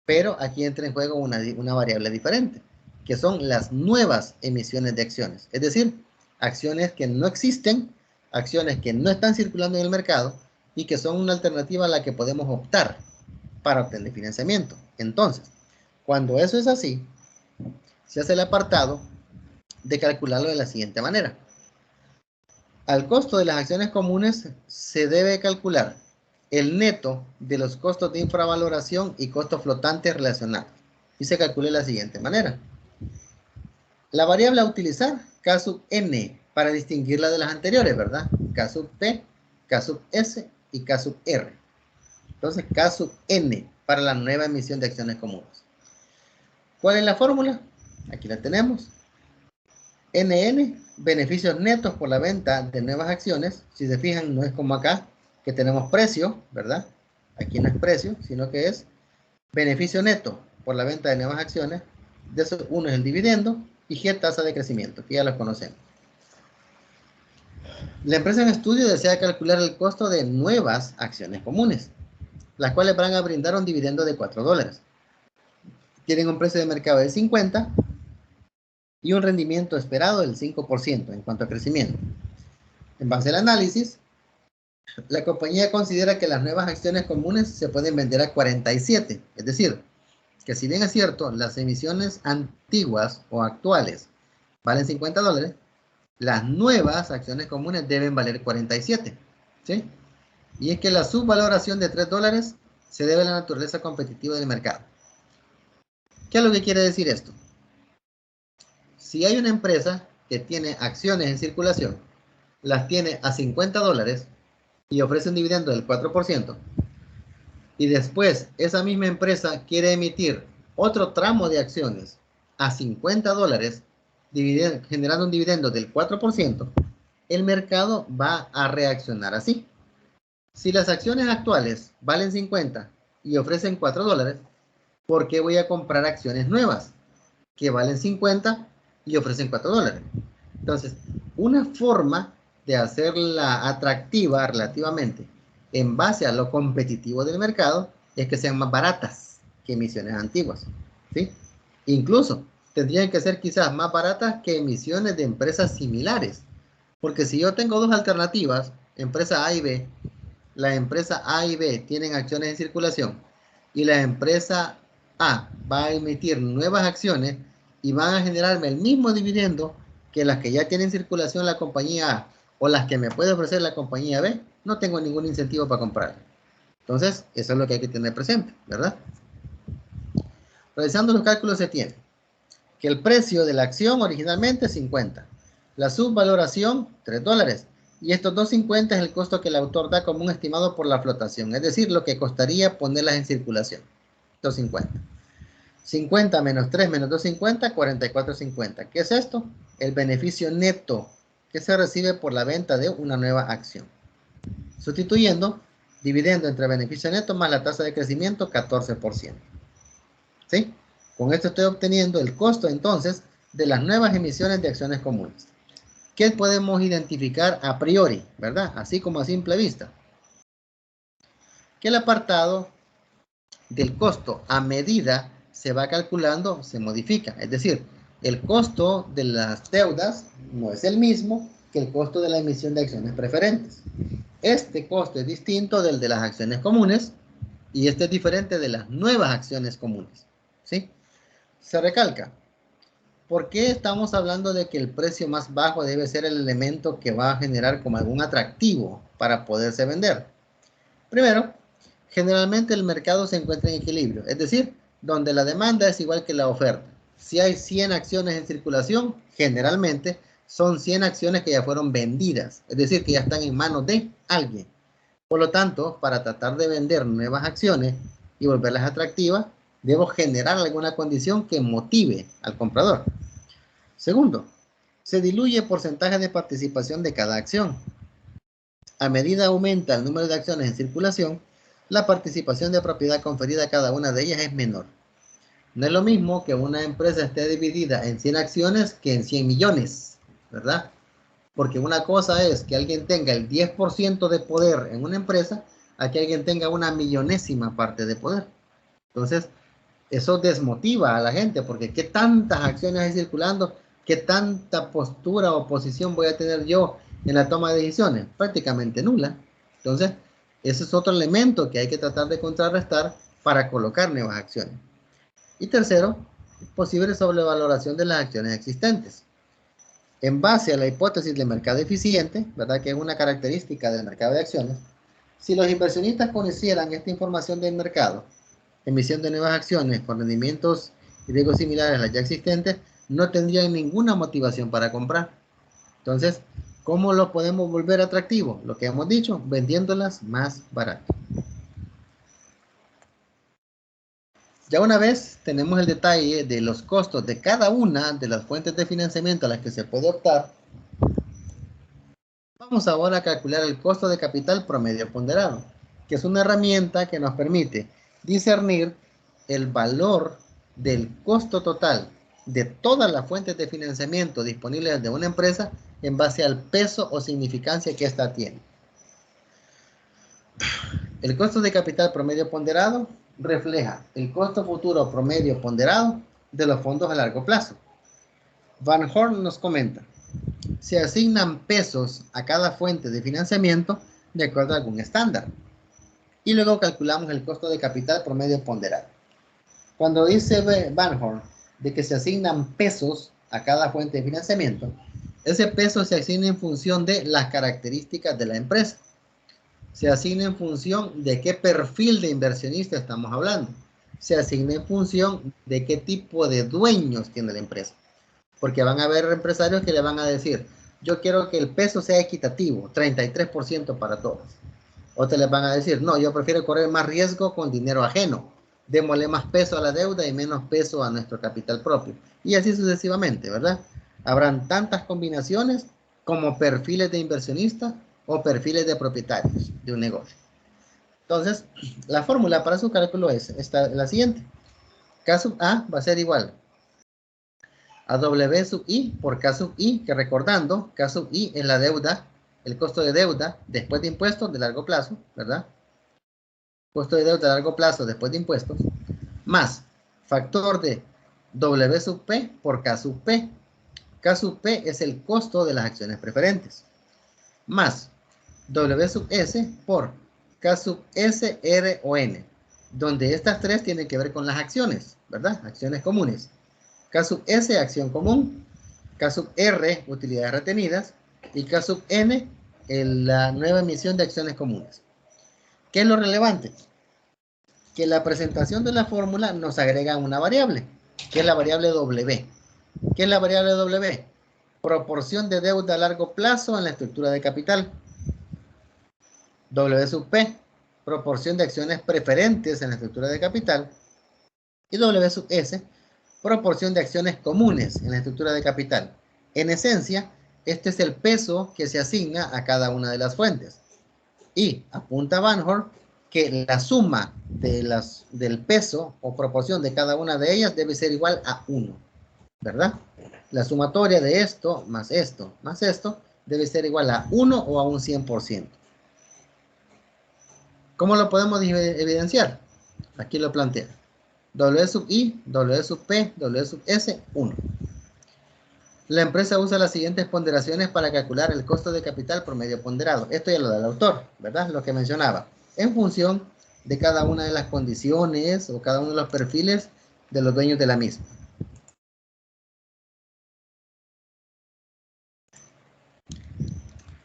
Pero aquí entra en juego una variable diferente, que son las nuevas emisiones de acciones. Es decir, acciones que no existen, acciones que no están circulando en el mercado y que son una alternativa a la que podemos optar para obtener financiamiento. Entonces, cuando eso es así, se hace el apartado de calcularlo de la siguiente manera. Al costo de las acciones comunes se debe calcular el neto de los costos de infravaloración y costos flotantes relacionados. Y se calcula de la siguiente manera. La variable a utilizar, K sub N, para distinguirla de las anteriores, ¿verdad? K sub P, K sub S y K sub R. Entonces, K sub N para la nueva emisión de acciones comunes. ¿Cuál es la fórmula? Aquí la tenemos. NN, beneficios netos por la venta de nuevas acciones. Si se fijan, no es como acá, que tenemos precio, ¿verdad? Aquí no es precio, sino que es beneficio neto por la venta de nuevas acciones. De eso, uno es el dividendo y G, tasa de crecimiento, que ya los conocemos. La empresa en estudio desea calcular el costo de nuevas acciones comunes, las cuales van a brindar un dividendo de $4. Tienen un precio de mercado de 50 y un rendimiento esperado del 5% en cuanto a crecimiento. En base al análisis, la compañía considera que las nuevas acciones comunes se pueden vender a 47, es decir, que si bien es cierto, las emisiones antiguas o actuales valen $50, las nuevas acciones comunes deben valer 47, ¿sí? Y es que la subvaloración de $3 se debe a la naturaleza competitiva del mercado. ¿Qué es lo que quiere decir esto? Si hay una empresa que tiene acciones en circulación, las tiene a $50 y ofrece un dividendo del 4%, y después esa misma empresa quiere emitir otro tramo de acciones a $50, generando un dividendo del 4%, el mercado va a reaccionar así. Si las acciones actuales valen 50 y ofrecen $4, ¿por qué voy a comprar acciones nuevas que valen 50 y ofrecen $4? Entonces, una forma de hacerla atractiva relativamente en base a lo competitivo del mercado es que sean más baratas que emisiones antiguas, ¿sí? Incluso tendrían que ser quizás más baratas que emisiones de empresas similares, porque si yo tengo dos alternativas, empresa A y B, la empresa A y B tienen acciones en circulación y la empresa A va a emitir nuevas acciones y van a generarme el mismo dividendo que las que ya tienen circulación la compañía A o las que me puede ofrecer la compañía B, no tengo ningún incentivo para comprar. Entonces, eso es lo que hay que tener presente, ¿verdad? Realizando los cálculos se tiene que el precio de la acción originalmente es 50, la subvaloración $3, y estos 2.50 es el costo que el autor da como un estimado por la flotación, es decir, lo que costaría ponerlas en circulación, 2.50. 50 menos 3 menos 2.50, 44.50. ¿Qué es esto? El beneficio neto que se recibe por la venta de una nueva acción. Sustituyendo, dividendo entre beneficio neto más la tasa de crecimiento, 14%. ¿Sí? Con esto estoy obteniendo el costo entonces de las nuevas emisiones de acciones comunes. ¿Qué podemos identificar a priori, verdad? Así como a simple vista. Que el apartado del costo a medida se va calculando, se modifica. Es decir, el costo de las deudas no es el mismo que el costo de la emisión de acciones preferentes. Este costo es distinto del de las acciones comunes y este es diferente de las nuevas acciones comunes, ¿sí? Se recalca, ¿por qué estamos hablando de que el precio más bajo debe ser el elemento que va a generar como algún atractivo para poderse vender? Primero, Generalmente el mercado se encuentra en equilibrio, es decir, donde la demanda es igual que la oferta. Si hay 100 acciones en circulación, generalmente son 100 acciones que ya fueron vendidas, es decir, que ya están en manos de alguien. Por lo tanto, para tratar de vender nuevas acciones y volverlas atractivas, debo generar alguna condición que motive al comprador. Segundo, se diluye el porcentaje de participación de cada acción. A medida aumenta el número de acciones en circulación, la participación de propiedad conferida a cada una de ellas es menor. No es lo mismo que una empresa esté dividida en 100 acciones que en 100 millones, ¿verdad? Porque una cosa es que alguien tenga el 10% de poder en una empresa, a que alguien tenga una millonésima parte de poder. Entonces, eso desmotiva a la gente, porque qué tantas acciones hay circulando, qué tanta postura o posición voy a tener yo en la toma de decisiones, prácticamente nula. Entonces, ese es otro elemento que hay que tratar de contrarrestar para colocar nuevas acciones. Y tercero, posible sobrevaloración de las acciones existentes. En base a la hipótesis de mercado eficiente, ¿verdad? Que es una característica del mercado de acciones, si los inversionistas conocieran esta información del mercado, emisión de nuevas acciones con rendimientos y riesgos similares a las ya existentes, no tendrían ninguna motivación para comprar. Entonces, ¿cómo lo podemos volver atractivo? Lo que hemos dicho, vendiéndolas más barato. Ya una vez tenemos el detalle de los costos de cada una de las fuentes de financiamiento a las que se puede optar, vamos ahora a calcular el costo de capital promedio ponderado, que es una herramienta que nos permite discernir el valor del costo total de todas las fuentes de financiamiento disponibles de una empresa en base al peso o significancia que ésta tiene. El costo de capital promedio ponderado refleja el costo futuro promedio ponderado de los fondos a largo plazo. Van Horn nos comenta: se asignan pesos a cada fuente de financiamiento de acuerdo a algún estándar. Y luego calculamos el costo de capital promedio ponderado. Cuando dice Van Horn de que se asignan pesos a cada fuente de financiamiento, ese peso se asigna en función de las características de la empresa. Se asigna en función de qué perfil de inversionista estamos hablando. Se asigna en función de qué tipo de dueños tiene la empresa. Porque van a haber empresarios que le van a decir: yo quiero que el peso sea equitativo, 33% para todos. Otros les van a decir: no, yo prefiero correr más riesgo con dinero ajeno. Démosle más peso a la deuda y menos peso a nuestro capital propio. Y así sucesivamente, ¿verdad? Habrán tantas combinaciones como perfiles de inversionistas o perfiles de propietarios de un negocio. Entonces, la fórmula para su cálculo es la siguiente. K sub A va a ser igual a W sub I por K sub I, que recordando, K sub I es la deuda, el costo de deuda después de impuestos de largo plazo, ¿verdad? Costo de deuda a largo plazo después de impuestos, más factor de W sub P por K sub P. K sub P es el costo de las acciones preferentes, más W sub S por K sub S, R o N, donde estas tres tienen que ver con las acciones, ¿verdad? Acciones comunes. K sub S, acción común. K sub R, utilidades retenidas. Y K sub N, la nueva emisión de acciones comunes. ¿Qué es lo relevante? Que la presentación de la fórmula nos agrega una variable, que es la variable W. ¿Qué es la variable W? Proporción de deuda a largo plazo en la estructura de capital. W sub P, proporción de acciones preferentes en la estructura de capital. Y W sub S, proporción de acciones comunes en la estructura de capital. En esencia, este es el peso que se asigna a cada una de las fuentes. Y apunta Van Horn que la suma del peso o proporción de cada una de ellas debe ser igual a 1, ¿verdad? La sumatoria de esto más esto debe ser igual a 1 o a un 100%. ¿Cómo lo podemos evidenciar? Aquí lo plantea. W sub I, W sub P, W sub S, 1. La empresa usa las siguientes ponderaciones para calcular el costo de capital promedio ponderado. Esto ya lo da el autor, ¿verdad? Lo que mencionaba. En función de cada una de las condiciones o cada uno de los perfiles de los dueños de la misma.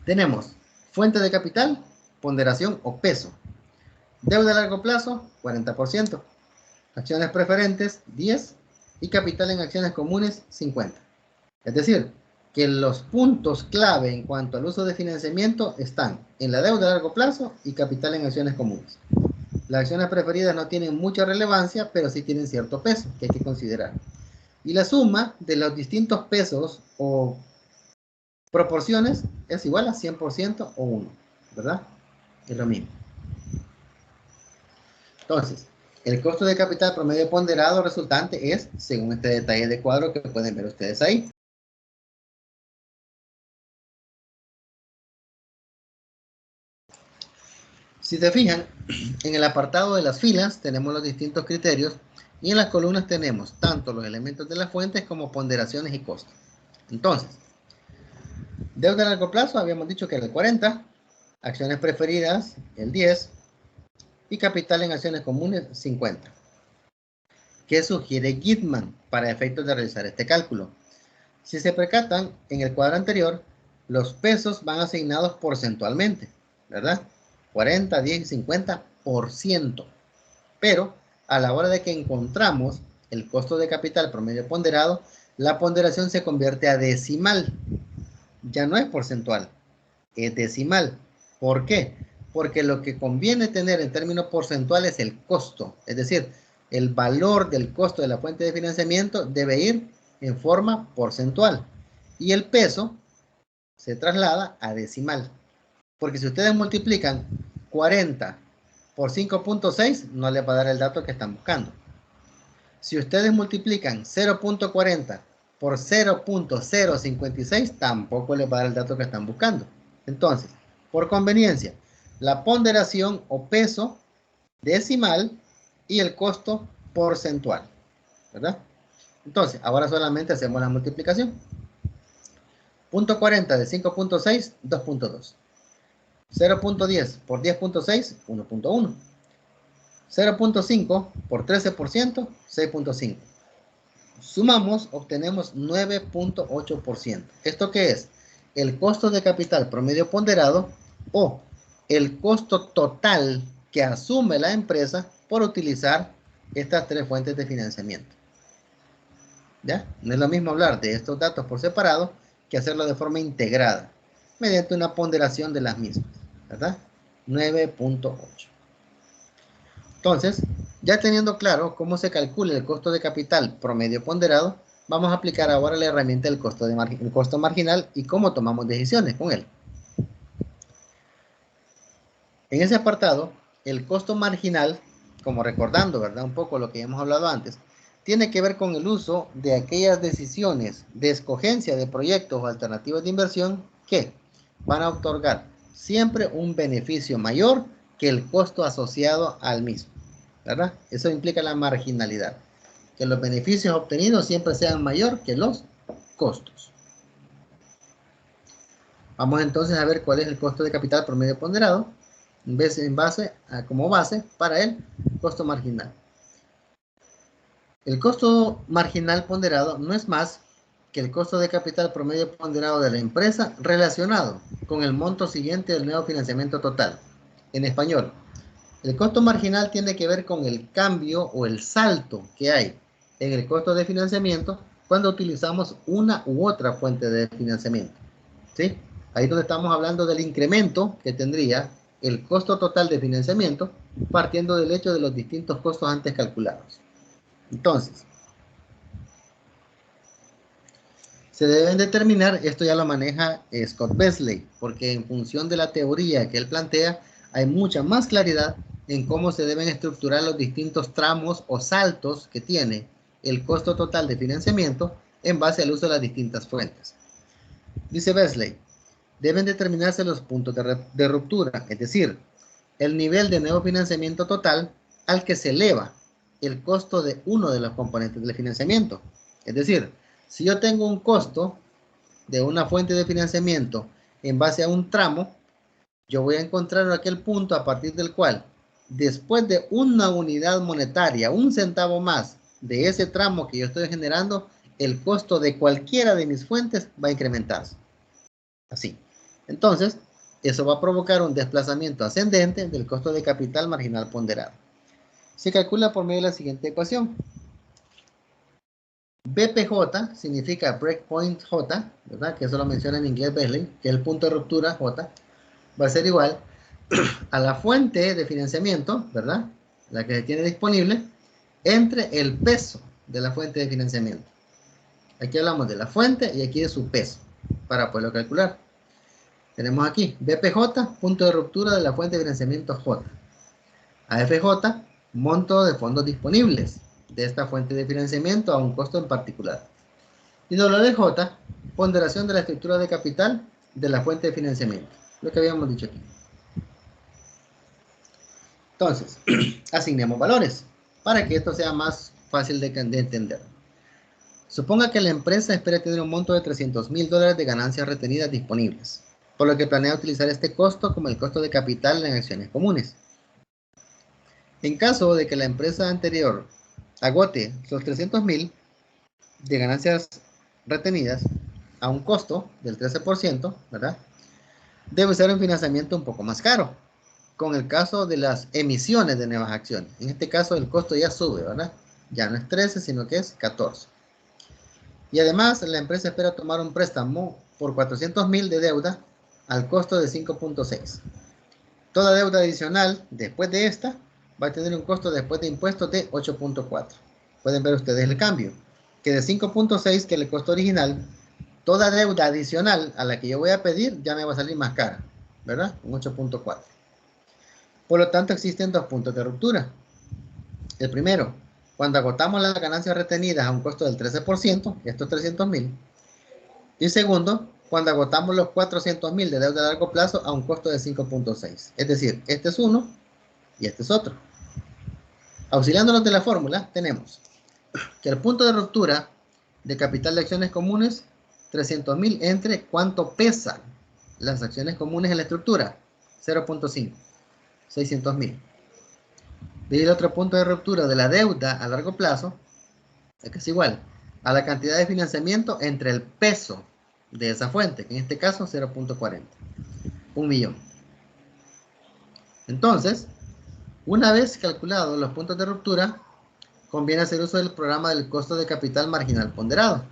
Tenemos fuente de capital, ponderación o peso. Deuda a largo plazo, 40%. Acciones preferentes, 10%. Y capital en acciones comunes, 50%. Es decir, que los puntos clave en cuanto al uso de financiamiento están en la deuda a largo plazo y capital en acciones comunes. Las acciones preferidas no tienen mucha relevancia, pero sí tienen cierto peso que hay que considerar. Y la suma de los distintos pesos o proporciones es igual a 100% o 1, ¿verdad? Es lo mismo. Entonces, el costo de capital promedio ponderado resultante es, según este detalle de cuadro que pueden ver ustedes ahí. Si se fijan, en el apartado de las filas tenemos los distintos criterios y en las columnas tenemos tanto los elementos de las fuentes como ponderaciones y costos. Entonces, deuda a largo plazo habíamos dicho que era el 40%, acciones preferidas el 10% y capital en acciones comunes 50%. ¿Qué sugiere Gitman para efectos de realizar este cálculo? Si se percatan, en el cuadro anterior, los pesos van asignados porcentualmente, ¿verdad? 40, 10 y 50%. Pero a la hora de que encontramos el costo de capital promedio ponderado, la ponderación se convierte a decimal. Ya no es porcentual, es decimal. ¿Por qué? Porque lo que conviene tener en términos porcentuales es el costo. Es decir, el valor del costo de la fuente de financiamiento debe ir en forma porcentual. Y el peso se traslada a decimal. Porque si ustedes multiplican 40 por 5.6, no les va a dar el dato que están buscando. Si ustedes multiplican 0.40 por 0.056, tampoco les va a dar el dato que están buscando. Entonces, por conveniencia, la ponderación o peso decimal y el costo porcentual, ¿verdad? Entonces, ahora solamente hacemos la multiplicación. 0.40 de 5.6, 2.2. 0.10 por 10.6, 1.1. 0.5 por 13%, 6.5. Sumamos, obtenemos 9.8%. ¿Esto qué es? El costo de capital promedio ponderado o el costo total que asume la empresa por utilizar estas tres fuentes de financiamiento. ¿Ya? No es lo mismo hablar de estos datos por separado que hacerlo de forma integrada, mediante una ponderación de las mismas, ¿verdad? 9.8. Entonces, ya teniendo claro cómo se calcula el costo de capital promedio ponderado, vamos a aplicar ahora la herramienta del costo marginal y cómo tomamos decisiones con él. En ese apartado, el costo marginal, como recordando, ¿verdad? Un poco lo que hemos hablado antes, tiene que ver con el uso de aquellas decisiones de escogencia de proyectos o alternativas de inversión que van a otorgar siempre un beneficio mayor que el costo asociado al mismo, ¿verdad? Eso implica la marginalidad, que los beneficios obtenidos siempre sean mayor que los costos. Vamos entonces a ver cuál es el costo de capital promedio ponderado como base para el costo marginal. El costo marginal ponderado no es más que el costo de capital promedio ponderado de la empresa relacionado con el monto siguiente del nuevo financiamiento total. En español, el costo marginal tiene que ver con el cambio o el salto que hay en el costo de financiamiento cuando utilizamos una u otra fuente de financiamiento, ¿sí? Ahí donde estamos hablando del incremento que tendría el costo total de financiamiento partiendo del hecho de los distintos costos antes calculados. Entonces, se deben determinar, esto ya lo maneja Scott Beasley, porque en función de la teoría que él plantea, hay mucha más claridad en cómo se deben estructurar los distintos tramos o saltos que tiene el costo total de financiamiento en base al uso de las distintas fuentes. Dice Beasley, deben determinarse los puntos de ruptura, es decir, el nivel de nuevo financiamiento total al que se eleva el costo de uno de los componentes del financiamiento. Es decir, si yo tengo un costo de una fuente de financiamiento en base a un tramo, yo voy a encontrar aquel punto a partir del cual, después de una unidad monetaria, un centavo más de ese tramo que yo estoy generando, el costo de cualquiera de mis fuentes va a incrementarse. Así. Entonces, Eso va a provocar un desplazamiento ascendente del costo de capital marginal ponderado. Se calcula por medio de la siguiente ecuación. BPJ significa Breakpoint J, ¿verdad? Que eso lo menciona en inglés Besley, que es el punto de ruptura J, va a ser igual a la fuente de financiamiento, ¿verdad? La que se tiene disponible, entre el peso de la fuente de financiamiento. Aquí hablamos de la fuente y aquí de su peso, para poderlo calcular. Tenemos aquí BPJ, punto de ruptura de la fuente de financiamiento J. AFJ, monto de fondos disponibles de esta fuente de financiamiento a un costo en particular. Y WJ, ponderación de la estructura de capital de la fuente de financiamiento. Lo que habíamos dicho aquí. Entonces, asignemos valores para que esto sea más fácil de entender. Suponga que la empresa espera tener un monto de $300,000 de ganancias retenidas disponibles, por lo que planea utilizar este costo como el costo de capital en acciones comunes. En caso de que la empresa anterior agote los $300,000 de ganancias retenidas a un costo del 13%, ¿verdad? Debe ser un financiamiento un poco más caro, con el caso de las emisiones de nuevas acciones. En este caso el costo ya sube, ¿verdad? Ya no es 13, sino que es 14. Y además la empresa espera tomar un préstamo por $400,000 de deuda al costo de 5.6. Toda deuda adicional después de esta va a tener un costo después de impuestos de 8.4. Pueden ver ustedes el cambio, que de 5.6, que el costo original, toda deuda adicional a la que yo voy a pedir ya me va a salir más cara, ¿verdad? Un 8.4. Por lo tanto, existen dos puntos de ruptura. El primero, cuando agotamos las ganancias retenidas a un costo del 13%, estos $300,000. Y segundo, cuando agotamos los $400,000 de deuda a largo plazo a un costo de 5.6. Es decir, este es uno y este es otro. Auxiliándonos de la fórmula, tenemos que el punto de ruptura de capital de acciones comunes, 300,000 entre cuánto pesan las acciones comunes en la estructura, 0.5, 600,000. Y el otro punto de ruptura de la deuda a largo plazo, que es igual a la cantidad de financiamiento entre el peso de esa fuente, que en este caso 0.40, 1,000,000. Entonces, una vez calculados los puntos de ruptura, conviene hacer uso del programa del costo de capital marginal ponderado,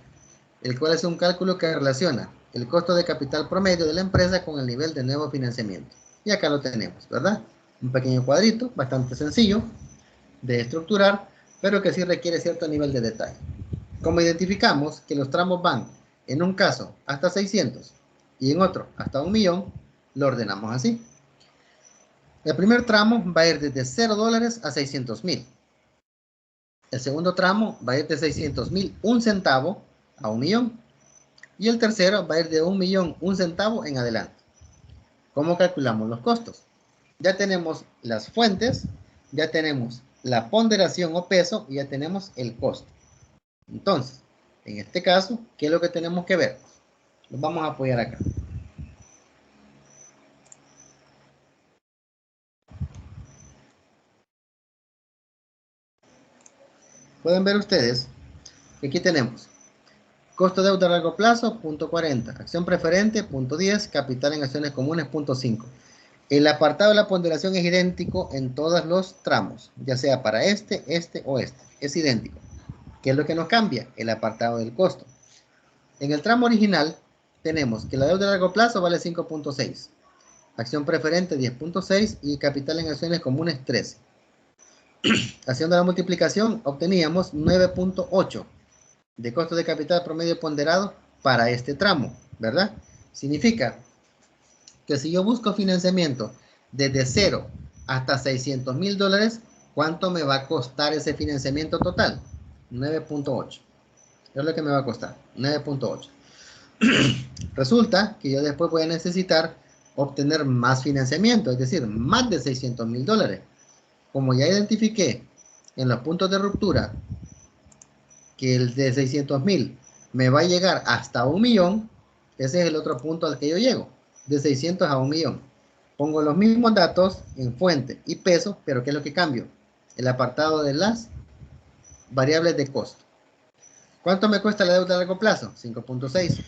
el cual es un cálculo que relaciona el costo de capital promedio de la empresa con el nivel de nuevo financiamiento. Y acá lo tenemos, ¿verdad? Un pequeño cuadrito, bastante sencillo de estructurar, pero que sí requiere cierto nivel de detalle. Como identificamos que los tramos van, en un caso, hasta 600 y en otro hasta 1,000,000, lo ordenamos así. El primer tramo va a ir desde $0 a 600,000. El segundo tramo va a ir de 600,000, 1 centavo a 1,000,000. Y el tercero va a ir de 1,000,000, 1 centavo en adelante. ¿Cómo calculamos los costos? Ya tenemos las fuentes, ya tenemos la ponderación o peso y ya tenemos el costo. Entonces, en este caso, ¿qué es lo que tenemos que ver? Nos vamos a apoyar acá. Pueden ver ustedes que aquí tenemos costo de deuda a largo plazo, punto 40. Acción preferente, punto 10. Capital en acciones comunes, punto 5. El apartado de la ponderación es idéntico en todos los tramos, ya sea para este o este. Es idéntico. ¿Qué es lo que nos cambia? El apartado del costo. En el tramo original tenemos que la deuda a largo plazo vale 5.6. Acción preferente 10.6 y capital en acciones comunes 13. Haciendo la multiplicación obteníamos 9.8 de costo de capital promedio ponderado para este tramo, ¿verdad? Significa que si yo busco financiamiento desde 0 hasta $600,000, ¿cuánto me va a costar ese financiamiento total? 9.8. Es lo que me va a costar, 9.8. Resulta que yo después voy a necesitar obtener más financiamiento, es decir, más de $600,000. Como ya identifiqué en los puntos de ruptura que el de 600,000 me va a llegar hasta 1,000,000, ese es el otro punto al que yo llego, de 600 a 1,000,000. Pongo los mismos datos en fuente y peso, pero ¿qué es lo que cambio? El apartado de las variables de costo. ¿Cuánto me cuesta la deuda a largo plazo? 5.6.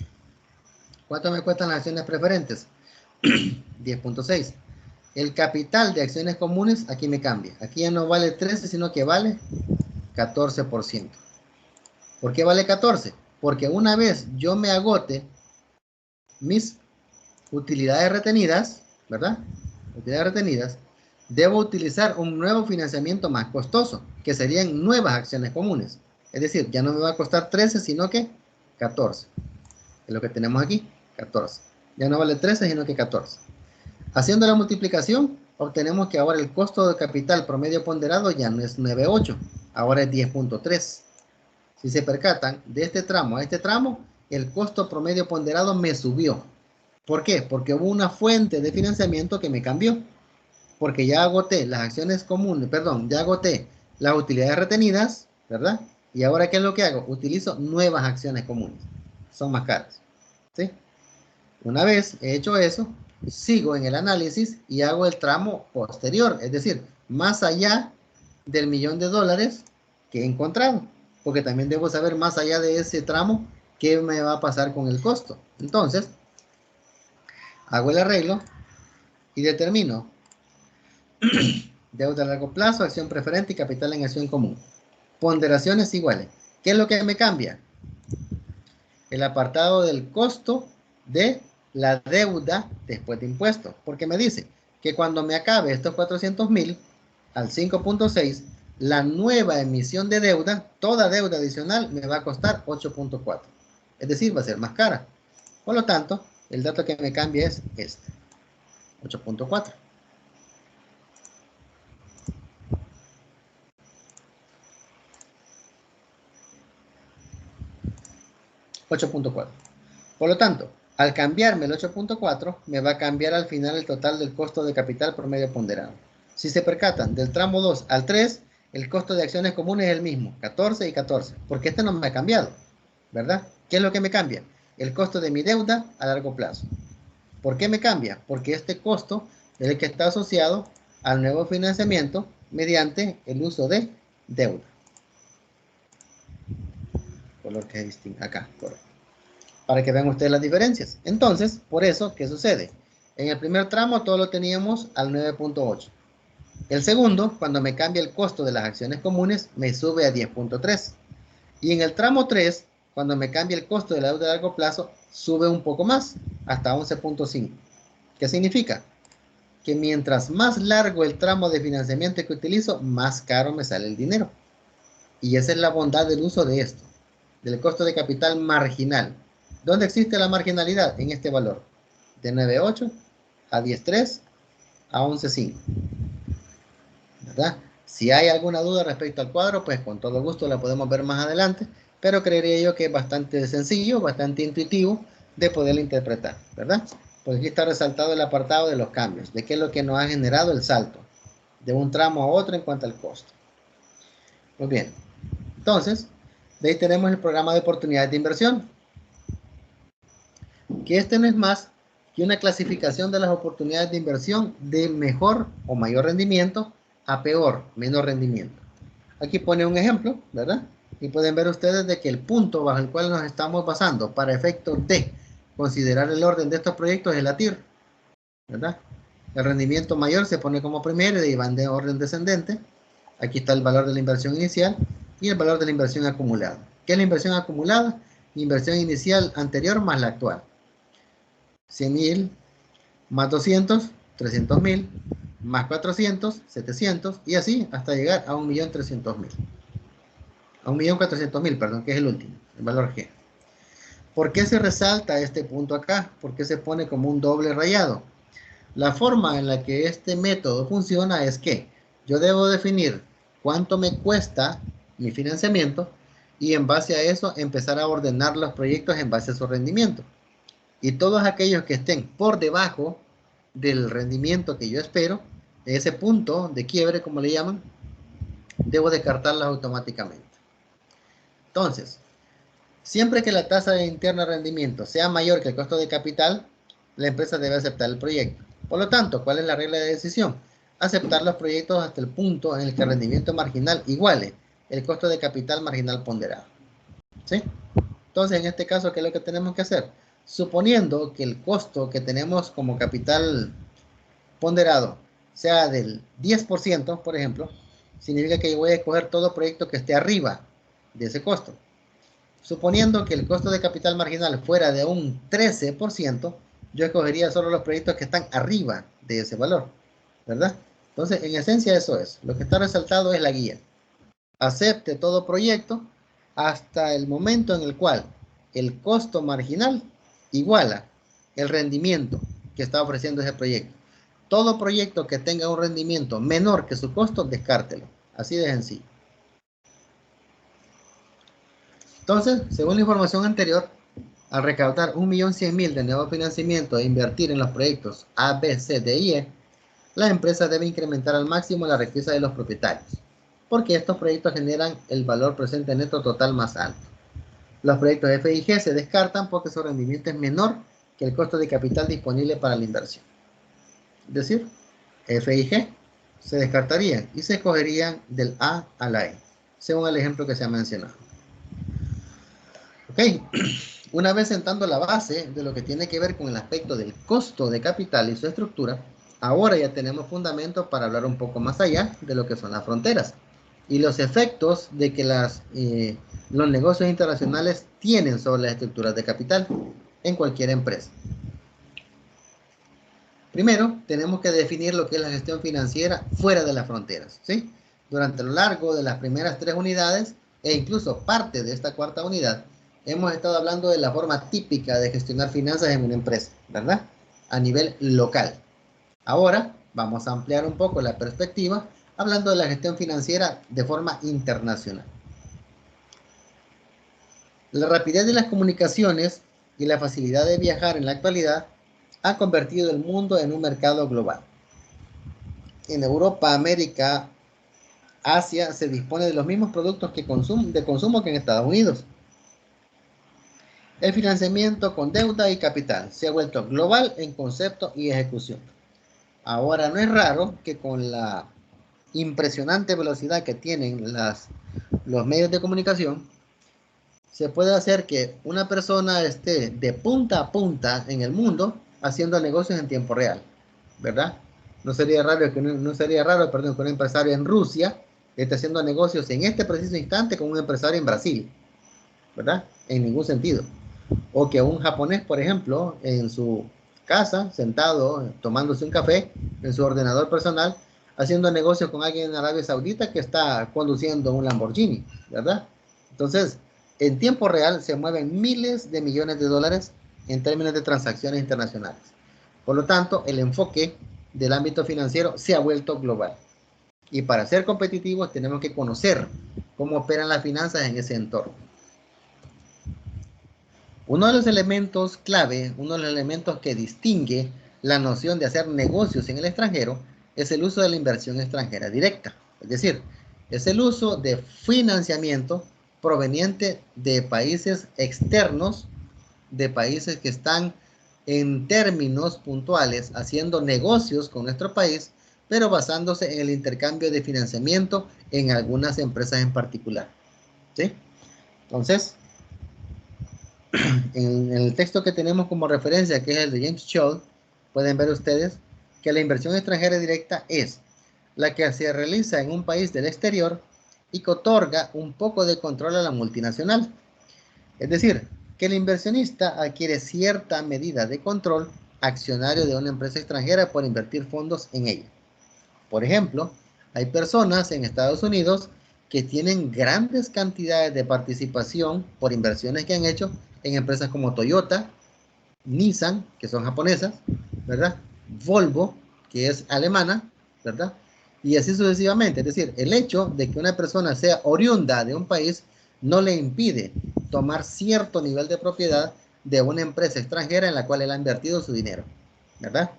¿Cuánto me cuestan las acciones preferentes? 10.6. El capital de acciones comunes, aquí me cambia. Aquí ya no vale 13, sino que vale 14%. ¿Por qué vale 14? Porque una vez yo me agote mis utilidades retenidas, ¿verdad? Utilidades retenidas, debo utilizar un nuevo financiamiento más costoso, que serían nuevas acciones comunes. Es decir, ya no me va a costar 13, sino que 14. Es lo que tenemos aquí, 14. Ya no vale 13, sino que 14. Haciendo la multiplicación, obtenemos que ahora el costo de capital promedio ponderado ya no es 9.8, ahora es 10.3. Si se percatan, de este tramo a este tramo, el costo promedio ponderado me subió. ¿Por qué? Porque hubo una fuente de financiamiento que me cambió. Porque ya agoté las acciones comunes, perdón, ya agoté las utilidades retenidas, ¿verdad? Y ahora, ¿qué es lo que hago? Utilizo nuevas acciones comunes. Son más caras, ¿sí? Una vez he hecho eso, sigo en el análisis y hago el tramo posterior, es decir, más allá del $1.000.000 que he encontrado, porque también debo saber más allá de ese tramo qué me va a pasar con el costo. Entonces, hago el arreglo y determino deuda a largo plazo, acción preferente y capital en acción común. Ponderaciones iguales. ¿Qué es lo que me cambia? El apartado del costo de la deuda después de impuestos. Porque me dice que cuando me acabe estos 400.000 al 5.6, la nueva emisión de deuda, toda deuda adicional, me va a costar 8.4. Es decir, va a ser más cara. Por lo tanto, el dato que me cambia es este, 8.4. 8.4. Por lo tanto, al cambiarme el 8.4, me va a cambiar al final el total del costo de capital promedio ponderado. Si se percatan, del tramo 2 al 3, el costo de acciones comunes es el mismo, 14 y 14, porque este no me ha cambiado, ¿verdad? ¿Qué es lo que me cambia? El costo de mi deuda a largo plazo. ¿Por qué me cambia? Porque este costo es el que está asociado al nuevo financiamiento mediante el uso de deuda. Color que es distinto, acá, por para que vean ustedes las diferencias. Entonces, por eso, ¿qué sucede? En el primer tramo todo lo teníamos al 9.8. El segundo, cuando me cambia el costo de las acciones comunes, me sube a 10.3. Y en el tramo 3, cuando me cambia el costo de la deuda de largo plazo, sube un poco más, hasta 11.5. ¿Qué significa? Que mientras más largo el tramo de financiamiento que utilizo, más caro me sale el dinero. Y esa es la bondad del uso de esto, del costo de capital marginal. ¿Dónde existe la marginalidad? En este valor, de 9.8 a 10.3 a 11.5. ¿Verdad? Si hay alguna duda respecto al cuadro, pues con todo gusto la podemos ver más adelante, pero creería yo que es bastante sencillo, bastante intuitivo de poderlo interpretar, ¿verdad? Pues aquí está resaltado el apartado de los cambios, de qué es lo que nos ha generado el salto de un tramo a otro en cuanto al costo. Muy bien, entonces, de ahí tenemos el programa de oportunidades de inversión, que este no es más que una clasificación de las oportunidades de inversión de mejor o mayor rendimiento a peor, menor rendimiento. Aquí pone un ejemplo, ¿verdad? Y pueden ver ustedes de que el punto bajo el cual nos estamos basando para efectos de considerar el orden de estos proyectos es la TIR, ¿verdad? El rendimiento mayor se pone como primero y van de orden descendente. Aquí está el valor de la inversión inicial y el valor de la inversión acumulada. ¿Qué es la inversión acumulada? Inversión inicial anterior más la actual. 100.000 más 200, 300.000, más 400, 700 y así hasta llegar a 1.300.000. A 1.400.000, perdón, que es el último, el valor G. ¿Por qué se resalta este punto acá? ¿Por qué se pone como un doble rayado? La forma en la que este método funciona es que yo debo definir cuánto me cuesta mi financiamiento y en base a eso empezar a ordenar los proyectos en base a su rendimiento. Y todos aquellos que estén por debajo del rendimiento que yo espero, ese punto de quiebre, como le llaman, debo descartarlos automáticamente. Entonces, siempre que la tasa de interno de rendimiento sea mayor que el costo de capital, la empresa debe aceptar el proyecto. Por lo tanto, ¿cuál es la regla de decisión? Aceptar los proyectos hasta el punto en el que el rendimiento marginal iguale el costo de capital marginal ponderado. ¿Sí? Entonces, en este caso, ¿qué es lo que tenemos que hacer? Suponiendo que el costo que tenemos como capital ponderado sea del 10%, por ejemplo, significa que yo voy a escoger todo proyecto que esté arriba de ese costo. Suponiendo que el costo de capital marginal fuera de un 13%, yo escogería solo los proyectos que están arriba de ese valor, ¿verdad? Entonces, en esencia eso es. Lo que está resaltado es la guía. Acepte todo proyecto hasta el momento en el cual el costo marginal iguala el rendimiento que está ofreciendo ese proyecto. Todo proyecto que tenga un rendimiento menor que su costo, descártelo. Así de sencillo. Entonces, según la información anterior, al recaudar 1.100.000 de nuevo financiamiento e invertir en los proyectos A, B, C, D y E, la empresa debe incrementar al máximo la riqueza de los propietarios, porque estos proyectos generan el valor presente neto total más alto. Los proyectos F y G se descartan porque su rendimiento es menor que el costo de capital disponible para la inversión. Es decir, F y G se descartarían y se escogerían del A a la E, según el ejemplo que se ha mencionado. Ok, una vez sentando la base de lo que tiene que ver con el aspecto del costo de capital y su estructura, ahora ya tenemos fundamento para hablar un poco más allá de lo que son las fronteras y los efectos de que los negocios internacionales tienen sobre las estructuras de capital en cualquier empresa. Primero, tenemos que definir lo que es la gestión financiera fuera de las fronteras, ¿sí? Durante lo largo de las primeras 3 unidades e incluso parte de esta cuarta unidad, hemos estado hablando de la forma típica de gestionar finanzas en una empresa, ¿verdad? A nivel local. Ahora vamos a ampliar un poco la perspectiva hablando de la gestión financiera de forma internacional. La rapidez de las comunicaciones y la facilidad de viajar en la actualidad ha convertido el mundo en un mercado global. En Europa, América, Asia se dispone de los mismos productos de consumo que en Estados Unidos. El financiamiento con deuda y capital se ha vuelto global en concepto y ejecución. Ahora no es raro que con la impresionante velocidad que tienen los medios de comunicación, se puede hacer que una persona esté de punta a punta en el mundo haciendo negocios en tiempo real, ¿verdad? No sería raro que un empresario en Rusia esté haciendo negocios en este preciso instante con un empresario en Brasil, ¿verdad? En ningún sentido. O que un japonés, por ejemplo, en su casa, sentado, tomándose un café en su ordenador personal, haciendo negocios con alguien en Arabia Saudita que está conduciendo un Lamborghini, ¿verdad? Entonces, en tiempo real se mueven miles de millones de dólares en términos de transacciones internacionales. Por lo tanto, el enfoque del ámbito financiero se ha vuelto global. Y para ser competitivos tenemos que conocer cómo operan las finanzas en ese entorno. Uno de los elementos clave, uno de los elementos que distingue la noción de hacer negocios en el extranjero es el uso de la inversión extranjera directa. Es decir, es el uso de financiamiento proveniente de países externos, de países que están en términos puntuales haciendo negocios con nuestro país, pero basándose en el intercambio de financiamiento en algunas empresas en particular. ¿Sí? Entonces, en el texto que tenemos como referencia, que es el de James Scholl, pueden ver ustedes que la inversión extranjera directa es la que se realiza en un país del exterior y que otorga un poco de control a la multinacional. Es decir, que el inversionista adquiere cierta medida de control accionario de una empresa extranjera por invertir fondos en ella. Por ejemplo, hay personas en Estados Unidos que tienen grandes cantidades de participación por inversiones que han hecho en empresas como Toyota, Nissan, que son japonesas, ¿verdad? Volvo, que es alemana, ¿verdad? Y así sucesivamente. Es decir, el hecho de que una persona sea oriunda de un país no le impide tomar cierto nivel de propiedad de una empresa extranjera en la cual él ha invertido su dinero, ¿verdad?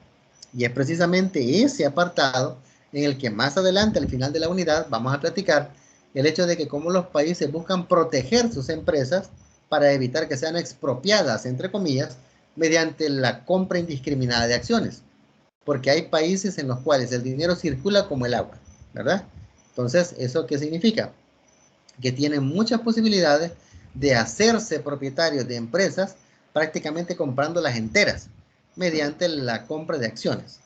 Y es precisamente ese apartado en el que más adelante, al final de la unidad, vamos a platicar el hecho de que cómo los países buscan proteger sus empresas para evitar que sean expropiadas, entre comillas, mediante la compra indiscriminada de acciones. Porque hay países en los cuales el dinero circula como el agua, ¿verdad? Entonces, ¿eso qué significa? Que tienen muchas posibilidades de hacerse propietarios de empresas prácticamente comprándolas enteras mediante la compra de acciones.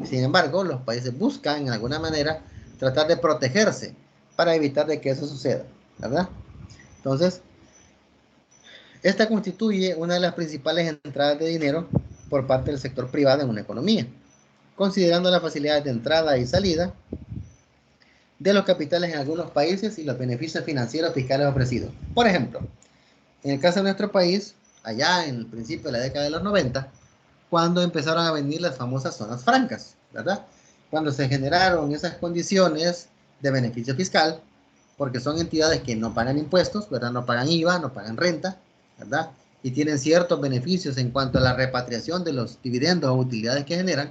Sin embargo, los países buscan, en alguna manera, tratar de protegerse para evitar de que eso suceda, ¿verdad? Entonces, esta constituye una de las principales entradas de dinero por parte del sector privado en una economía, considerando las facilidades de entrada y salida de los capitales en algunos países y los beneficios financieros fiscales ofrecidos. Por ejemplo, en el caso de nuestro país, allá en el principio de la década de los 90, cuando empezaron a venir las famosas zonas francas, ¿verdad? Cuando se generaron esas condiciones de beneficio fiscal, porque son entidades que no pagan impuestos, ¿verdad? No pagan IVA, no pagan renta, ¿verdad? Y tienen ciertos beneficios en cuanto a la repatriación de los dividendos o utilidades que generan,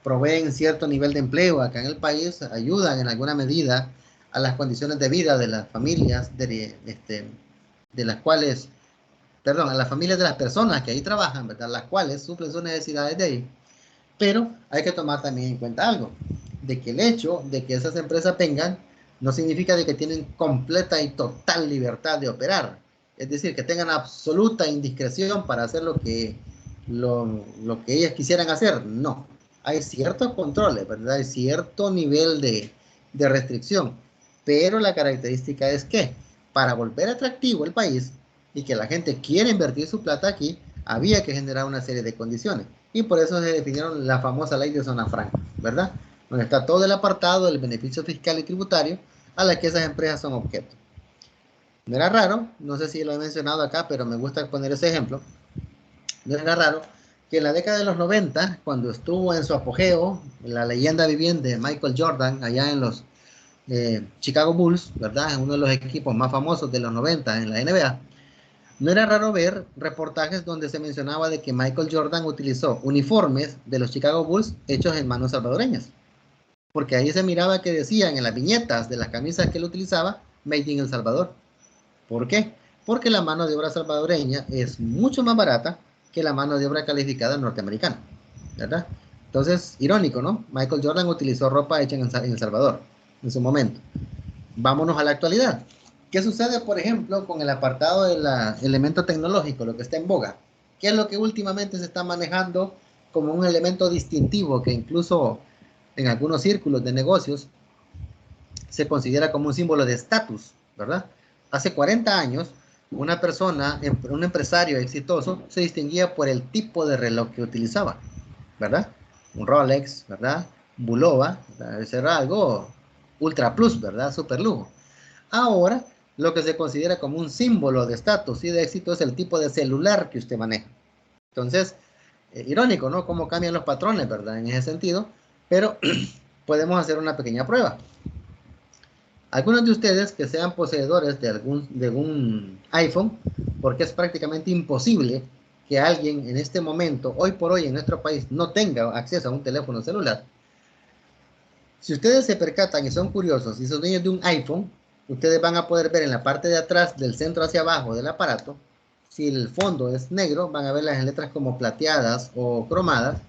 proveen cierto nivel de empleo acá en el país, ayudan en alguna medida a las condiciones de vida de las familias de las cuales, perdón, a las familias de las personas que ahí trabajan, ¿verdad? Las cuales suplen sus necesidades de ahí. Pero hay que tomar también en cuenta algo, de que el hecho de que esas empresas vengan no significa de que tienen completa y total libertad de operar. Es decir, que tengan absoluta indiscreción para hacer lo que ellas quisieran hacer. No. Hay ciertos controles, ¿verdad? Hay cierto nivel de restricción. Pero la característica es que para volver atractivo el país y que la gente quiera invertir su plata aquí, había que generar una serie de condiciones. Y por eso se definieron la famosa ley de zona franca, ¿verdad? Donde está todo el apartado del beneficio fiscal y tributario a la que esas empresas son objeto. No era raro, no sé si lo he mencionado acá, pero me gusta poner ese ejemplo. No era raro que en la década de los 90, cuando estuvo en su apogeo, la leyenda viviente de Michael Jordan, allá en los Chicago Bulls, ¿verdad? En uno de los equipos más famosos de los 90 en la NBA, no era raro ver reportajes donde se mencionaba de que Michael Jordan utilizó uniformes de los Chicago Bulls hechos en manos salvadoreñas. Porque ahí se miraba que decían en las viñetas de las camisas que él utilizaba, Made in El Salvador. ¿Por qué? Porque la mano de obra salvadoreña es mucho más barata que la mano de obra calificada norteamericana, ¿verdad? Entonces, irónico, ¿no? Michael Jordan utilizó ropa hecha en El Salvador en su momento. Vámonos a la actualidad. ¿Qué sucede, por ejemplo, con el apartado del elemento tecnológico, lo que está en boga? ¿Qué es lo que últimamente se está manejando como un elemento distintivo que incluso en algunos círculos de negocios se considera como un símbolo de estatus, ¿verdad? Hace 40 años, una persona, un empresario exitoso, se distinguía por el tipo de reloj que utilizaba, ¿verdad? Un Rolex, ¿verdad? Bulova, ¿verdad? Ese era algo ultra plus, ¿verdad? Super lujo. Ahora, lo que se considera como un símbolo de estatus y de éxito es el tipo de celular que usted maneja. Entonces, irónico, ¿no? Cómo cambian los patrones, ¿verdad? En ese sentido, pero podemos hacer una pequeña prueba. Algunos de ustedes que sean poseedores de algún iPhone, porque es prácticamente imposible que alguien en este momento, hoy por hoy en nuestro país, no tenga acceso a un teléfono celular. Si ustedes se percatan y son curiosos y son dueños de un iPhone, ustedes van a poder ver en la parte de atrás, del centro hacia abajo del aparato, si el fondo es negro, van a ver las letras como plateadas o cromadas,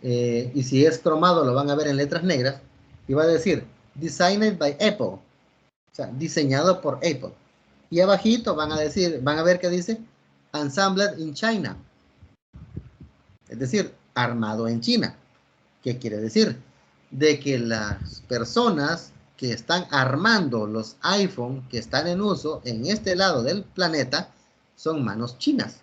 y si es cromado, lo van a ver en letras negras, y va a decir, Designed by Apple, o sea, diseñado por Apple. Y abajito van a ver que dice, Assembled in China, es decir, armado en China. ¿Qué quiere decir? De que las personas que están armando los iPhone que están en uso en este lado del planeta son manos chinas.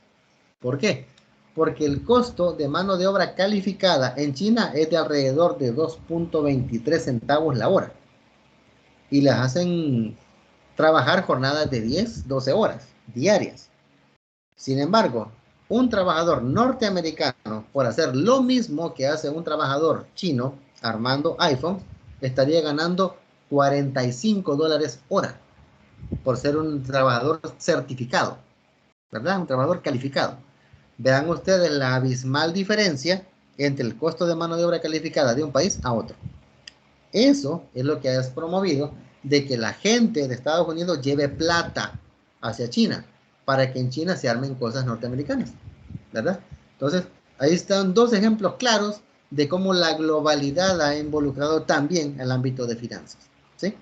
¿Por qué? Porque el costo de mano de obra calificada en China es de alrededor de 2.23 centavos la hora. Y las hacen trabajar jornadas de 10, 12 horas diarias. Sin embargo, un trabajador norteamericano, por hacer lo mismo que hace un trabajador chino armando iPhone, estaría ganando $45 hora por ser un trabajador certificado, ¿verdad? Un trabajador calificado. Vean ustedes la abismal diferencia entre el costo de mano de obra calificada de un país a otro. Eso es lo que ha promovido de que la gente de Estados Unidos lleve plata hacia China para que en China se armen cosas norteamericanas, ¿verdad? Entonces, ahí están dos ejemplos claros de cómo la globalidad ha involucrado también el ámbito de finanzas, ¿sí?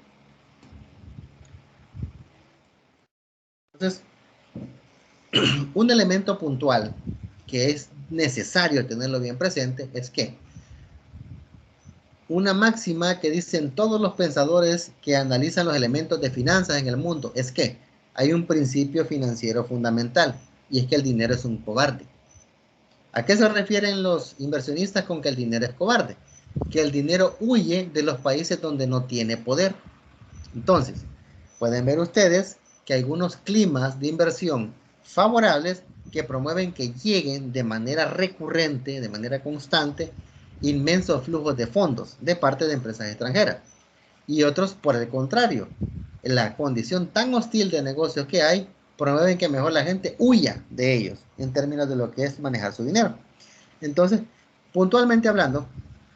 Entonces, Un elemento puntual que es necesario tenerlo bien presente es que una máxima que dicen todos los pensadores que analizan los elementos de finanzas en el mundo es que hay un principio financiero fundamental y es que el dinero es un cobarde. ¿A qué se refieren los inversionistas con que el dinero es cobarde? Que el dinero huye de los países donde no tiene poder. Entonces, pueden ver ustedes que hay algunos climas de inversión favorables que promueven que lleguen de manera recurrente, de manera constante, inmensos flujos de fondos de parte de empresas extranjeras. Y otros, por el contrario, la condición tan hostil de negocios que hay, promueven que mejor la gente huya de ellos en términos de lo que es manejar su dinero. Entonces, puntualmente hablando,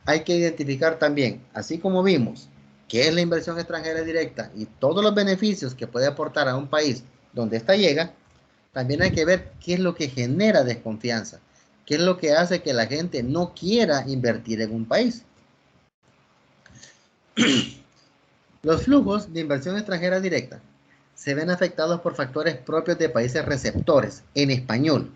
hay que identificar también, así como vimos, qué es la inversión extranjera directa y todos los beneficios que puede aportar a un país donde ésta llega, también hay que ver qué es lo que genera desconfianza, qué es lo que hace que la gente no quiera invertir en un país. Los flujos de inversión extranjera directa se ven afectados por factores propios de países receptores, en español.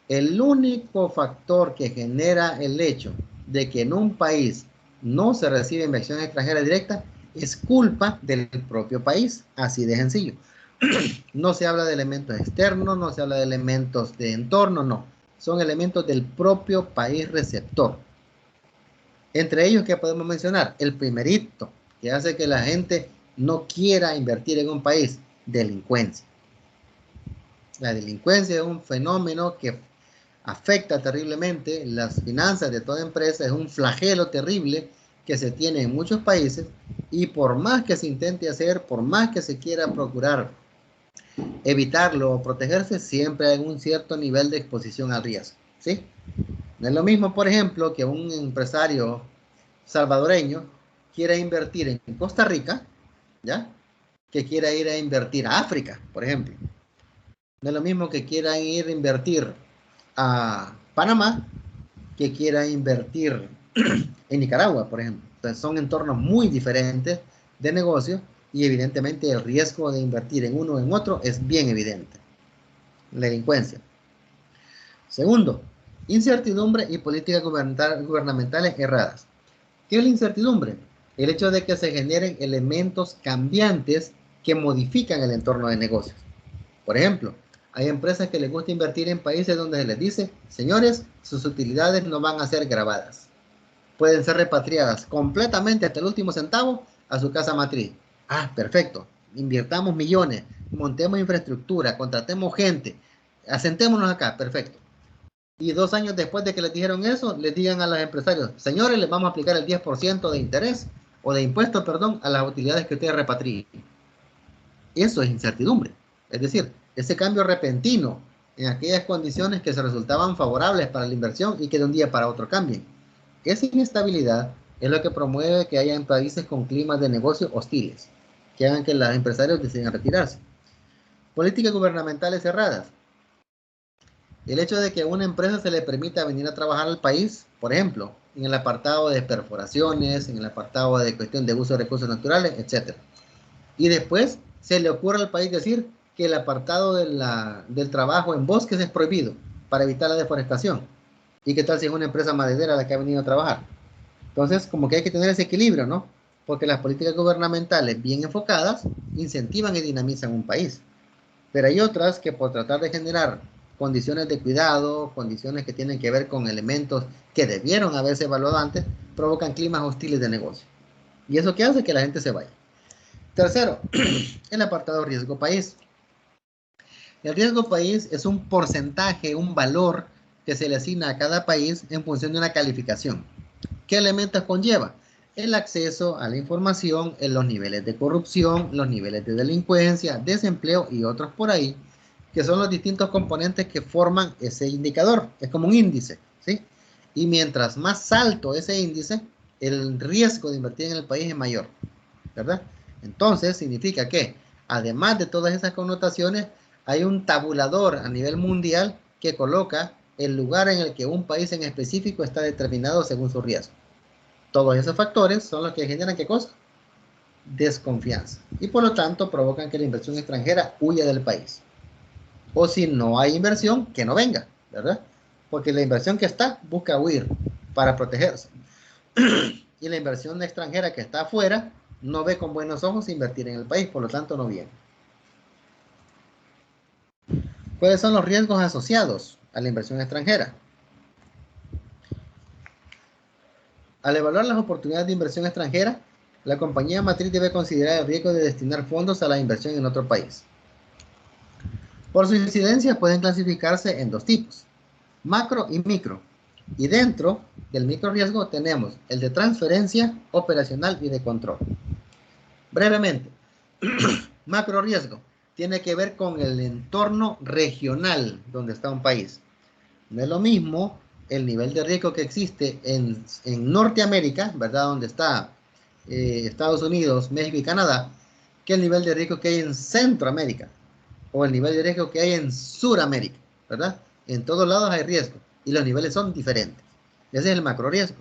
El único factor que genera el hecho de que en un país no se recibe inversión extranjera directa es culpa del propio país, así de sencillo. No se habla de elementos externos, no se habla de elementos de entorno, no. Son elementos del propio país receptor. Entre ellos, ¿qué podemos mencionar? El primerito, que hace que la gente no quiera invertir en un país, delincuencia. La delincuencia es un fenómeno que afecta terriblemente las finanzas de toda empresa, es un flagelo terrible que se tiene en muchos países y por más que se intente hacer, por más que se quiera procurar evitarlo o protegerse, siempre hay un cierto nivel de exposición al riesgo, ¿sí? No es lo mismo, por ejemplo, que un empresario salvadoreño quiera invertir en Costa Rica, ¿ya? Que quiera ir a invertir a África, por ejemplo. No es lo mismo que quieran ir a invertir a Panamá que quiera invertir en Nicaragua, por ejemplo. Entonces, son entornos muy diferentes de negocio y evidentemente el riesgo de invertir en uno o en otro es bien evidente. La delincuencia. Segundo, incertidumbre y políticas gubernamentales erradas. ¿Qué es la incertidumbre? El hecho de que se generen elementos cambiantes que modifican el entorno de negocios. Por ejemplo, hay empresas que les gusta invertir en países donde se les dice, señores, sus utilidades no van a ser grabadas. Pueden ser repatriadas completamente hasta el último centavo a su casa matriz. Ah, perfecto. Invirtamos millones, montemos infraestructura, contratemos gente, asentémonos acá, perfecto. Y 2 años después de que les dijeron eso, les digan a los empresarios, señores, les vamos a aplicar el 10% de interés o de impuestos, perdón, a las utilidades que ustedes repatrien. Eso es incertidumbre. Es decir, ese cambio repentino en aquellas condiciones que se resultaban favorables para la inversión y que de un día para otro cambien. Esa inestabilidad es lo que promueve que haya países con climas de negocio hostiles, que hagan que los empresarios decidan retirarse. Políticas gubernamentales cerradas. El hecho de que a una empresa se le permita venir a trabajar al país, por ejemplo, en el apartado de perforaciones, en el apartado de cuestión de uso de recursos naturales, etc. Y después se le ocurre al país decir que el apartado del trabajo en bosques es prohibido para evitar la deforestación. ¿Y qué tal si es una empresa maderera la que ha venido a trabajar? Entonces, como que hay que tener ese equilibrio, ¿no? Porque las políticas gubernamentales bien enfocadas incentivan y dinamizan un país. Pero hay otras que por tratar de generar condiciones de cuidado, condiciones que tienen que ver con elementos que debieron haberse evaluado antes, provocan climas hostiles de negocio. ¿Y eso qué hace? Que la gente se vaya. Tercero, el apartado riesgo país. El riesgo país es un porcentaje, un valor que se le asigna a cada país en función de una calificación. ¿Qué elementos conlleva? El acceso a la información, en los niveles de corrupción, los niveles de delincuencia, desempleo y otros por ahí, que son los distintos componentes que forman ese indicador. Es como un índice, ¿sí? Y mientras más alto ese índice, el riesgo de invertir en el país es mayor, ¿verdad? Entonces, significa que, además de todas esas connotaciones, hay un tabulador a nivel mundial que coloca el lugar en el que un país en específico está determinado según su riesgo. Todos esos factores son los que generan, ¿qué cosa? Desconfianza. Y por lo tanto provocan que la inversión extranjera huya del país. O si no hay inversión, que no venga, ¿verdad? Porque la inversión que está busca huir para protegerse. Y la inversión extranjera que está afuera no ve con buenos ojos invertir en el país, por lo tanto no viene. ¿Cuáles son los riesgos asociados a la inversión extranjera? Al evaluar las oportunidades de inversión extranjera, la compañía matriz debe considerar el riesgo de destinar fondos a la inversión en otro país. Por su incidencia pueden clasificarse en dos tipos, macro y micro. Y dentro del micro riesgo tenemos el de transferencia, operacional y de control. Brevemente, macro riesgo tiene que ver con el entorno regional donde está un país. No es lo mismo el nivel de riesgo que existe en Norteamérica, ¿verdad? Donde está Estados Unidos, México y Canadá, que el nivel de riesgo que hay en Centroamérica o el nivel de riesgo que hay en Suramérica, ¿verdad? En todos lados hay riesgo y los niveles son diferentes. Ese es el macro riesgo.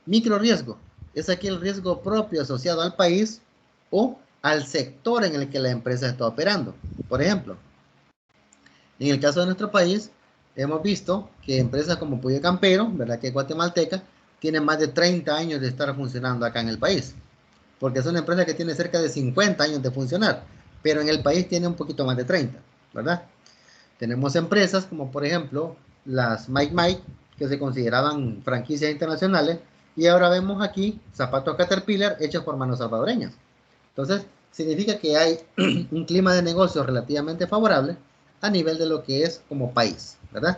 Micro riesgo es aquí el riesgo propio asociado al país o al sector en el que la empresa está operando. Por ejemplo, en el caso de nuestro país, hemos visto que empresas como Pollo Campero, ¿verdad? Que es guatemalteca, tienen más de 30 años de estar funcionando acá en el país. Porque es una empresa que tiene cerca de 50 años de funcionar, pero en el país tiene un poquito más de 30, ¿verdad? Tenemos empresas como por ejemplo las Mike Mike, que se consideraban franquicias internacionales, y ahora vemos aquí zapatos Caterpillar hechos por manos salvadoreñas. Entonces, significa que hay un clima de negocios relativamente favorable a nivel de lo que es como país, ¿verdad?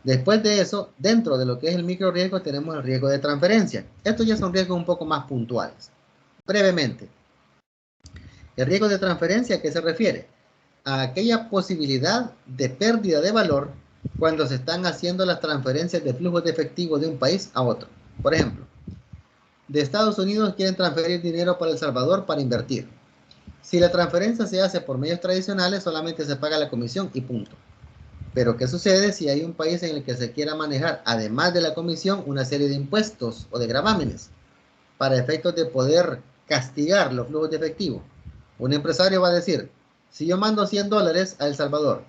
Después de eso, dentro de lo que es el micro riesgo, tenemos el riesgo de transferencia. Estos ya son riesgos un poco más puntuales. Brevemente, el riesgo de transferencia, ¿a qué se refiere? A aquella posibilidad de pérdida de valor cuando se están haciendo las transferencias de flujos de efectivo de un país a otro. Por ejemplo, de Estados Unidos quieren transferir dinero para El Salvador para invertir. Si la transferencia se hace por medios tradicionales, solamente se paga la comisión y punto. Pero ¿qué sucede si hay un país en el que se quiera manejar, además de la comisión, una serie de impuestos o de gravámenes para efectos de poder castigar los flujos de efectivo? Un empresario va a decir, si yo mando $100 a El Salvador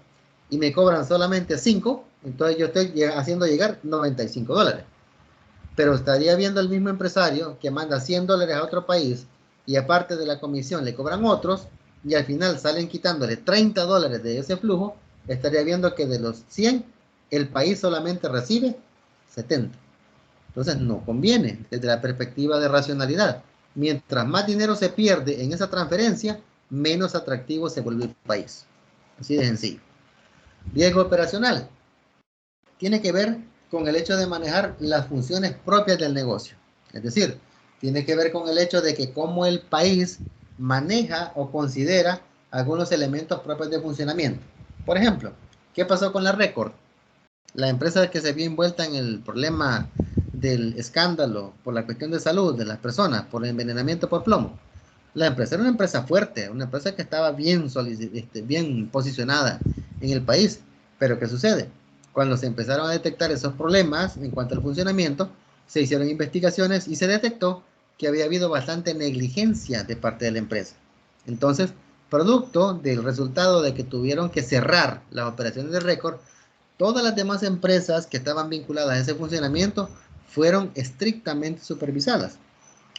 y me cobran solamente 5, entonces yo estoy haciendo llegar $95. Pero estaría viendo el mismo empresario que manda $100 a otro país y aparte de la comisión le cobran otros y al final salen quitándole $30 de ese flujo, estaría viendo que de los 100 el país solamente recibe 70. Entonces no conviene desde la perspectiva de racionalidad. Mientras más dinero se pierde en esa transferencia, menos atractivo se vuelve el país. Así de sencillo. Riesgo operacional tiene que ver con el hecho de manejar las funciones propias del negocio. Es decir, tiene que ver con el hecho de que cómo el país maneja o considera algunos elementos propios de funcionamiento. Por ejemplo, ¿qué pasó con la Record? La empresa que se vio envuelta en el problema del escándalo por la cuestión de salud de las personas, por el envenenamiento por plomo. La empresa era una empresa fuerte, una empresa que estaba bien posicionada en el país. Pero ¿qué sucede? Cuando se empezaron a detectar esos problemas en cuanto al funcionamiento, se hicieron investigaciones y se detectó que había habido bastante negligencia de parte de la empresa. Entonces, producto del resultado de que tuvieron que cerrar las operaciones de Record, todas las demás empresas que estaban vinculadas a ese funcionamiento fueron estrictamente supervisadas.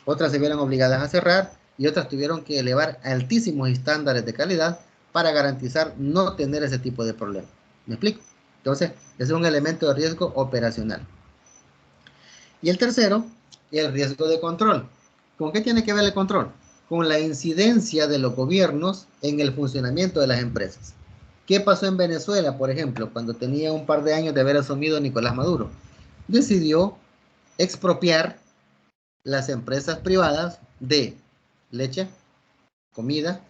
Otras se vieron obligadas a cerrar y otras tuvieron que elevar altísimos estándares de calidad para garantizar no tener ese tipo de problemas. ¿Me explico? Entonces, ese es un elemento de riesgo operacional. Y el tercero, el riesgo de control. ¿Con qué tiene que ver el control? Con la incidencia de los gobiernos en el funcionamiento de las empresas. ¿Qué pasó en Venezuela, por ejemplo, cuando tenía un par de años de haber asumido Nicolás Maduro? Decidió expropiar las empresas privadas de leche, comida,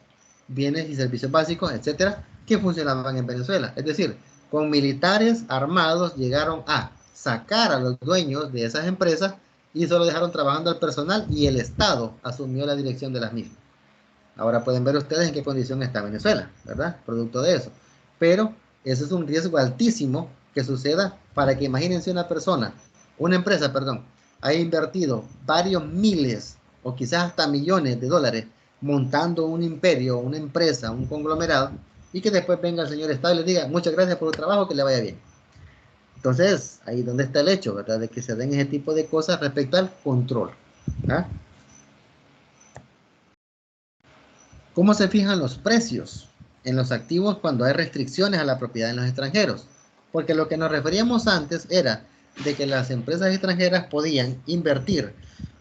bienes y servicios básicos, etcétera, que funcionaban en Venezuela. Es decir, con militares armados llegaron a sacar a los dueños de esas empresas y solo dejaron trabajando al personal y el Estado asumió la dirección de las mismas. Ahora pueden ver ustedes en qué condición está Venezuela, ¿verdad? Producto de eso. Pero eso es un riesgo altísimo que suceda para que imagínense una empresa, ha invertido varios miles o quizás hasta millones de dólares montando un imperio, una empresa, un conglomerado, y que después venga el señor Estado y le diga muchas gracias por el trabajo, que le vaya bien. Entonces, ahí donde está el hecho, ¿verdad? De que se den ese tipo de cosas respecto al control. ¿Ah? ¿Cómo se fijan los precios en los activos cuando hay restricciones a la propiedad en los extranjeros? Porque lo que nos referíamos antes era de que las empresas extranjeras podían invertir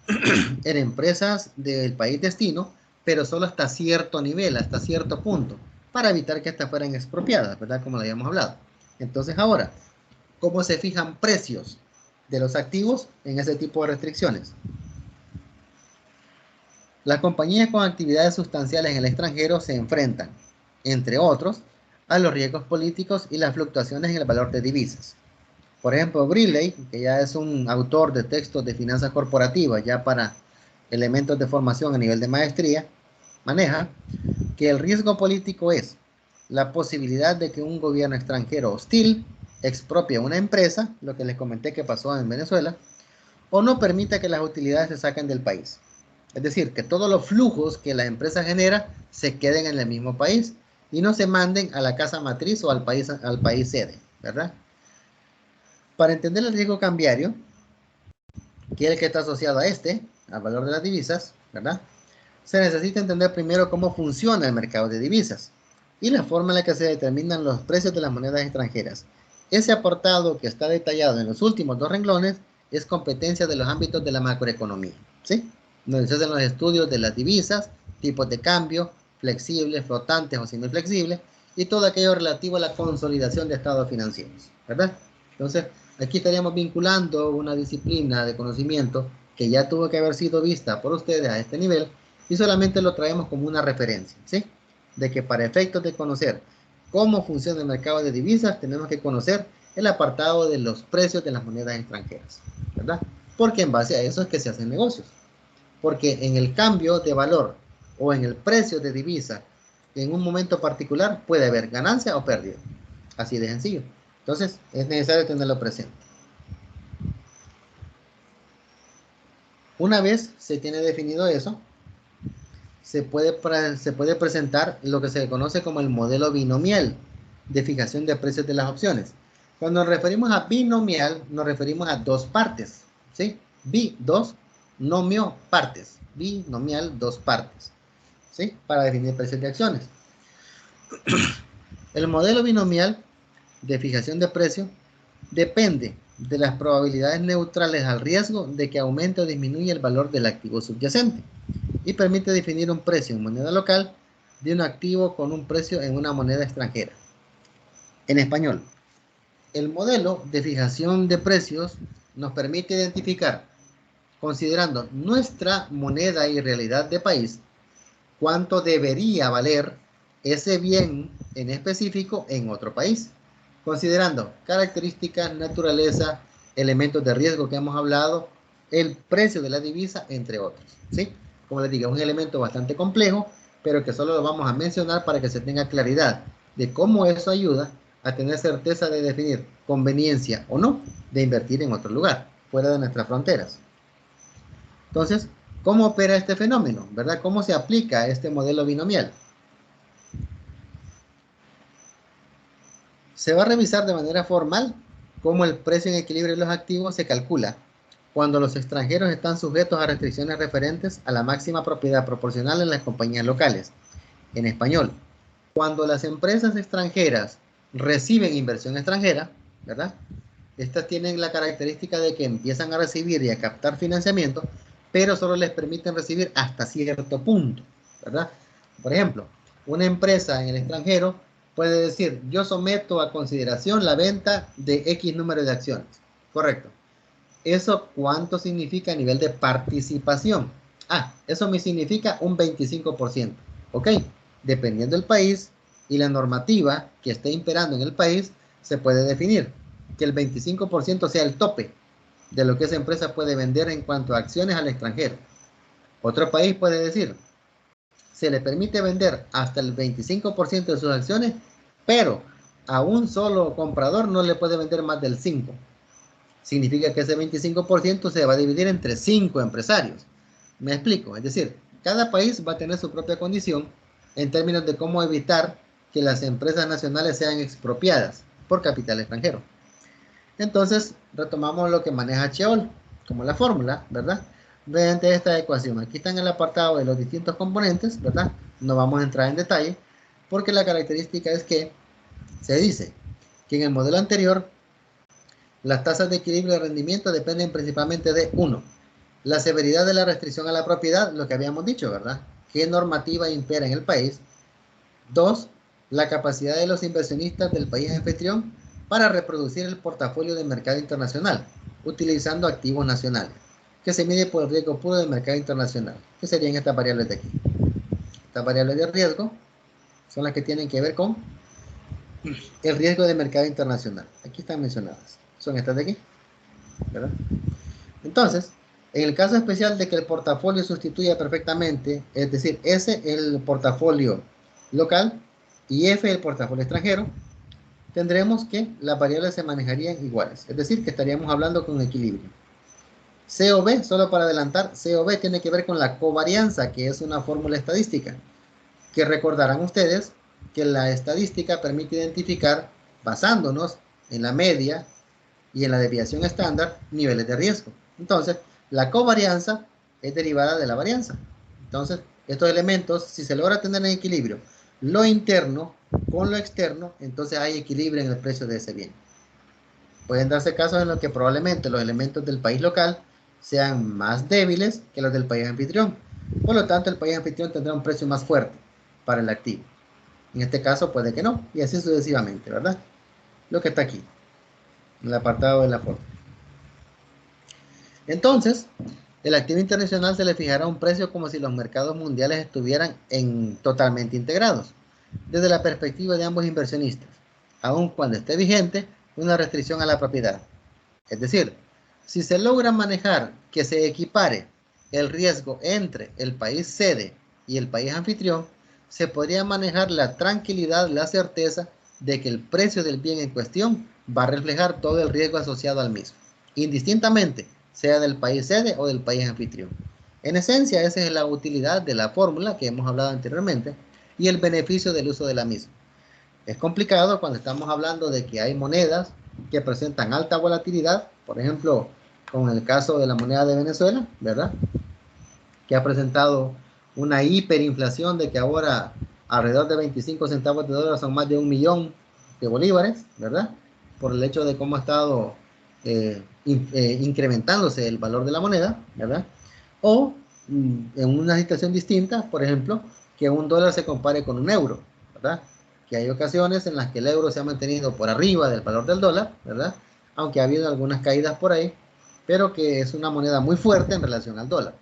en empresas del país destino, pero solo hasta cierto nivel, hasta cierto punto, para evitar que estas fueran expropiadas, ¿verdad? Como lo habíamos hablado. Entonces ahora, ¿cómo se fijan precios de los activos en ese tipo de restricciones? Las compañías con actividades sustanciales en el extranjero se enfrentan, entre otros, a los riesgos políticos y las fluctuaciones en el valor de divisas. Por ejemplo, Briley, que ya es un autor de textos de finanzas corporativas, ya para elementos de formación a nivel de maestría, maneja que el riesgo político es la posibilidad de que un gobierno extranjero hostil expropie una empresa, lo que les comenté que pasó en Venezuela, o no permita que las utilidades se saquen del país. Es decir, que todos los flujos que la empresa genera se queden en el mismo país y no se manden a la casa matriz o al país sede, ¿verdad? Para entender el riesgo cambiario, que es el que está asociado a al valor de las divisas, ¿verdad? Se necesita entender primero cómo funciona el mercado de divisas y la forma en la que se determinan los precios de las monedas extranjeras. Ese apartado que está detallado en los últimos dos renglones es competencia de los ámbitos de la macroeconomía, ¿sí? Donde se hacen los estudios de las divisas, tipos de cambio, flexibles, flotantes o semiflexibles, y todo aquello relativo a la consolidación de estados financieros, ¿verdad? Entonces, aquí estaríamos vinculando una disciplina de conocimiento que ya tuvo que haber sido vista por ustedes a este nivel, y solamente lo traemos como una referencia, ¿sí? De que para efectos de conocer cómo funciona el mercado de divisas, tenemos que conocer el apartado de los precios de las monedas extranjeras, ¿verdad? Porque en base a eso es que se hacen negocios. Porque en el cambio de valor o en el precio de divisa, en un momento particular puede haber ganancia o pérdida. Así de sencillo. Entonces, es necesario tenerlo presente. Una vez se tiene definido eso, se puede presentar lo que se conoce como el modelo binomial de fijación de precios de las opciones. Cuando nos referimos a binomial, nos referimos a dos partes, ¿sí? Dos, nomio, partes. Binomial, dos partes, ¿sí? Para definir precios de acciones. El modelo binomial de fijación de precio depende de las probabilidades neutrales al riesgo de que aumente o disminuya el valor del activo subyacente y permite definir un precio en moneda local de un activo con un precio en una moneda extranjera. En español, el modelo de fijación de precios nos permite identificar, considerando nuestra moneda y realidad de país, cuánto debería valer ese bien en específico en otro país, considerando características, naturaleza, elementos de riesgo que hemos hablado, el precio de la divisa, entre otros, ¿sí? Como les digo, es un elemento bastante complejo, pero que solo lo vamos a mencionar para que se tenga claridad de cómo eso ayuda a tener certeza de definir conveniencia o no de invertir en otro lugar, fuera de nuestras fronteras. Entonces, ¿cómo opera este fenómeno? ¿Verdad? ¿Cómo se aplica este modelo binomial? Se va a revisar de manera formal cómo el precio en equilibrio de los activos se calcula cuando los extranjeros están sujetos a restricciones referentes a la máxima propiedad proporcional en las compañías locales. En español, cuando las empresas extranjeras reciben inversión extranjera, ¿verdad? Estas tienen la característica de que empiezan a recibir y a captar financiamiento, pero solo les permiten recibir hasta cierto punto, ¿verdad? Por ejemplo, una empresa en el extranjero puede decir, yo someto a consideración la venta de X número de acciones. Correcto. ¿Eso cuánto significa a nivel de participación? Eso me significa un 25%. ¿Ok? Dependiendo del país y la normativa que esté imperando en el país, se puede definir que el 25% sea el tope de lo que esa empresa puede vender en cuanto a acciones al extranjero. Otro país puede decir, se le permite vender hasta el 25% de sus acciones, pero a un solo comprador no le puede vender más del 5%. Significa que ese 25% se va a dividir entre 5 empresarios. ¿Me explico? Es decir, cada país va a tener su propia condición en términos de cómo evitar que las empresas nacionales sean expropiadas por capital extranjero. Entonces, retomamos lo que maneja Cheol como la fórmula, ¿verdad? Mediante esta ecuación. Aquí está en el apartado de los distintos componentes, ¿verdad? No vamos a entrar en detalle, porque la característica es que se dice que en el modelo anterior, las tasas de equilibrio de rendimiento dependen principalmente de, uno, la severidad de la restricción a la propiedad, lo que habíamos dicho, ¿verdad? ¿Qué normativa impera en el país? Dos, la capacidad de los inversionistas del país anfitrión para reproducir el portafolio de mercado internacional, utilizando activos nacionales, que se mide por el riesgo puro del mercado internacional, que serían estas variables de aquí. Estas variables de riesgo son las que tienen que ver con el riesgo de mercado internacional. Aquí están mencionadas. Son estas de aquí, ¿verdad? Entonces, en el caso especial de que el portafolio sustituya perfectamente, es decir, S el portafolio local y F el portafolio extranjero, tendremos que las variables se manejarían iguales, es decir, que estaríamos hablando con equilibrio. C o B, solo para adelantar, C o B tiene que ver con la covarianza, que es una fórmula estadística, que recordarán ustedes que la estadística permite identificar, basándonos en la media y en la desviación estándar, niveles de riesgo. Entonces, la covarianza es derivada de la varianza. Entonces, estos elementos, si se logra tener en equilibrio lo interno con lo externo, entonces hay equilibrio en el precio de ese bien. Pueden darse casos en los que probablemente los elementos del país local sean más débiles que los del país anfitrión. Por lo tanto, el país anfitrión tendrá un precio más fuerte para el activo. En este caso puede que no, y así sucesivamente, ¿verdad? Lo que está aquí, en el apartado de la forma. Entonces, el activo internacional se le fijará un precio como si los mercados mundiales estuvieran totalmente integrados, desde la perspectiva de ambos inversionistas, aun cuando esté vigente una restricción a la propiedad. Es decir, si se logra manejar que se equipare el riesgo entre el país sede y el país anfitrión, se podría manejar la tranquilidad, la certeza de que el precio del bien en cuestión va a reflejar todo el riesgo asociado al mismo, indistintamente sea del país sede o del país anfitrión. En esencia, esa es la utilidad de la fórmula que hemos hablado anteriormente y el beneficio del uso de la misma. Es complicado cuando estamos hablando de que hay monedas que presentan alta volatilidad, por ejemplo, con el caso de la moneda de Venezuela, ¿verdad? Que ha presentado una hiperinflación de que ahora alrededor de 25 centavos de dólar son más de 1 millón de bolívares, ¿verdad? Por el hecho de cómo ha estado incrementándose el valor de la moneda, ¿verdad? O en una situación distinta, por ejemplo, que un dólar se compare con un euro, ¿verdad? Que hay ocasiones en las que el euro se ha mantenido por arriba del valor del dólar, ¿verdad? Aunque ha habido algunas caídas por ahí, pero que es una moneda muy fuerte en relación al dólar.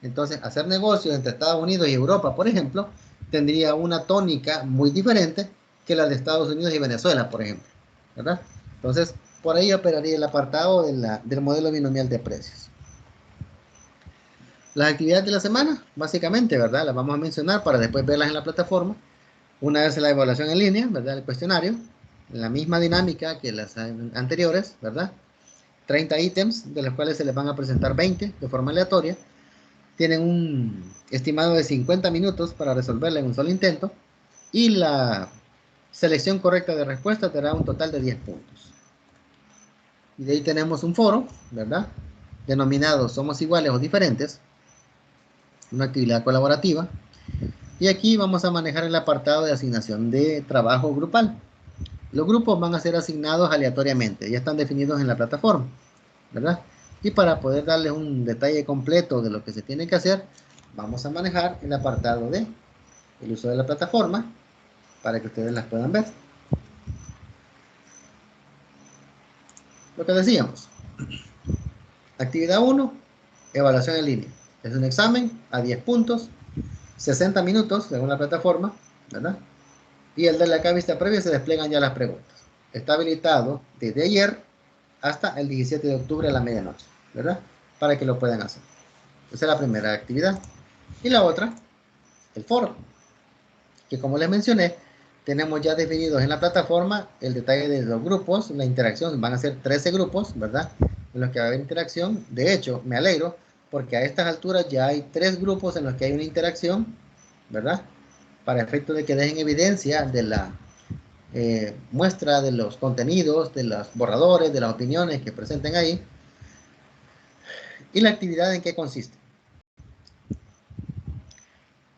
Entonces, hacer negocios entre Estados Unidos y Europa, por ejemplo, tendría una tónica muy diferente que la de Estados Unidos y Venezuela, por ejemplo, ¿verdad? Entonces, por ahí operaría el apartado del modelo binomial de precios. Las actividades de la semana, básicamente, ¿verdad? Las vamos a mencionar para después verlas en la plataforma. Una vez la evaluación en línea, ¿verdad? El cuestionario, la misma dinámica que las anteriores, ¿verdad? 30 ítems, de los cuales se les van a presentar 20 de forma aleatoria. Tienen un estimado de 50 minutos para resolverla en un solo intento. Y la selección correcta de respuesta te dará un total de 10 puntos. Y de ahí tenemos un foro, ¿verdad? Denominado Somos Iguales o Diferentes. Una actividad colaborativa. Y aquí vamos a manejar el apartado de asignación de trabajo grupal. Los grupos van a ser asignados aleatoriamente, ya están definidos en la plataforma, ¿verdad? Y para poder darles un detalle completo de lo que se tiene que hacer, vamos a manejar el apartado de el uso de la plataforma para que ustedes las puedan ver. Lo que decíamos, actividad 1, evaluación en línea. Es un examen a 10 puntos, 60 minutos según la plataforma, ¿verdad? Y el de la vista previa se despliegan ya las preguntas. Está habilitado desde ayer hasta el 17 de octubre a la medianoche, ¿verdad? Para que lo puedan hacer. Esa es la primera actividad. Y la otra, el foro, que como les mencioné, tenemos ya definidos en la plataforma el detalle de los grupos, la interacción, van a ser 13 grupos, ¿verdad? En los que va a haber interacción. De hecho, me alegro porque a estas alturas ya hay 3 grupos en los que hay una interacción, ¿verdad? para efecto de que dejen evidencia de la muestra de los contenidos, de los borradores, de las opiniones que presenten ahí, y la actividad en qué consiste.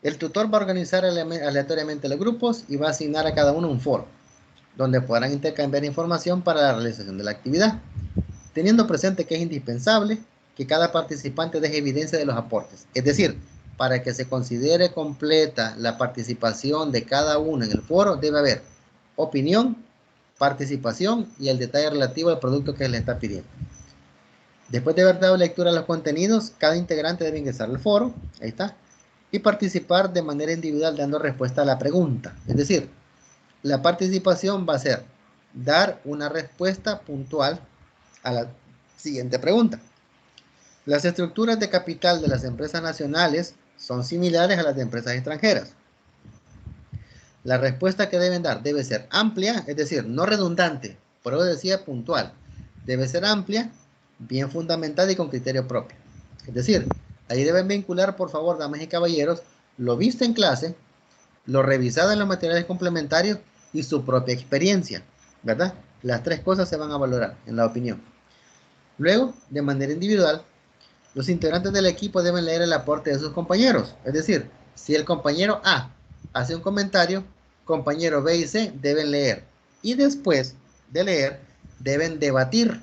El tutor va a organizar aleatoriamente los grupos y va a asignar a cada uno un foro, donde podrán intercambiar información para la realización de la actividad, teniendo presente que es indispensable que cada participante deje evidencia de los aportes. Es decir, para que se considere completa la participación de cada uno en el foro, debe haber opinión, participación y el detalle relativo al producto que le está pidiendo. Después de haber dado lectura a los contenidos, cada integrante debe ingresar al foro, ahí está, y participar de manera individual dando respuesta a la pregunta. Es decir, la participación va a ser dar una respuesta puntual a la siguiente pregunta. Las estructuras de capital de las empresas nacionales son similares a las de empresas extranjeras. La respuesta que deben dar debe ser amplia, es decir, no redundante, por eso decía puntual. Debe ser amplia, bien fundamentada y con criterio propio. Es decir, ahí deben vincular, por favor, damas y caballeros, lo visto en clase, lo revisado en los materiales complementarios y su propia experiencia, ¿verdad? Las tres cosas se van a valorar en la opinión. Luego, de manera individual, los integrantes del equipo deben leer el aporte de sus compañeros. Es decir, si el compañero A hace un comentario, compañero B y C deben leer. Y después de leer, deben debatir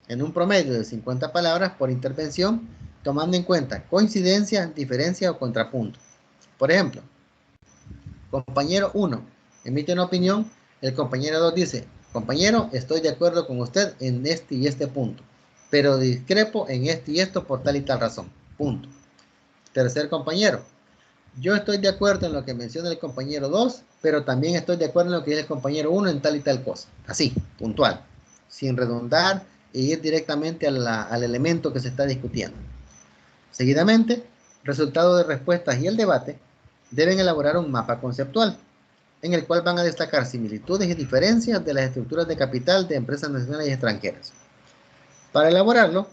en un promedio de 50 palabras por intervención, tomando en cuenta coincidencia, diferencia o contrapunto. Por ejemplo, compañero 1 emite una opinión, el compañero 2 dice, compañero, estoy de acuerdo con usted en este y este punto, pero discrepo en este y esto por tal y tal razón. Punto. Tercer compañero, yo estoy de acuerdo en lo que menciona el compañero 2, pero también estoy de acuerdo en lo que dice el compañero 1 en tal y tal cosa. Así, puntual, sin redundar e ir directamente al elemento que se está discutiendo. Seguidamente, resultado de respuestas y el debate, deben elaborar un mapa conceptual, en el cual van a destacar similitudes y diferencias de las estructuras de capital de empresas nacionales y extranjeras. Para elaborarlo,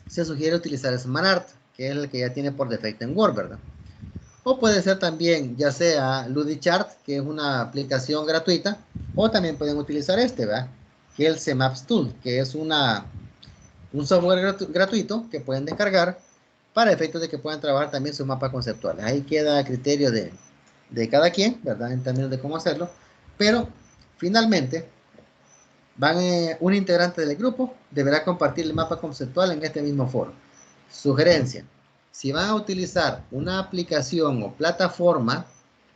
se sugiere utilizar SmartArt, que es el que ya tiene por defecto en Word, ¿verdad? O puede ser también, ya sea Ludichart, que es una aplicación gratuita, o también pueden utilizar este, ¿verdad? Que es el CMaps Tool, que es un software gratuito que pueden descargar para efectos de que puedan trabajar también sus mapas conceptuales. Ahí queda a criterio de cada quien, ¿verdad? En términos de cómo hacerlo. Pero finalmente, un integrante del grupo deberá compartir el mapa conceptual en este mismo foro. Sugerencia: si van a utilizar una aplicación o plataforma,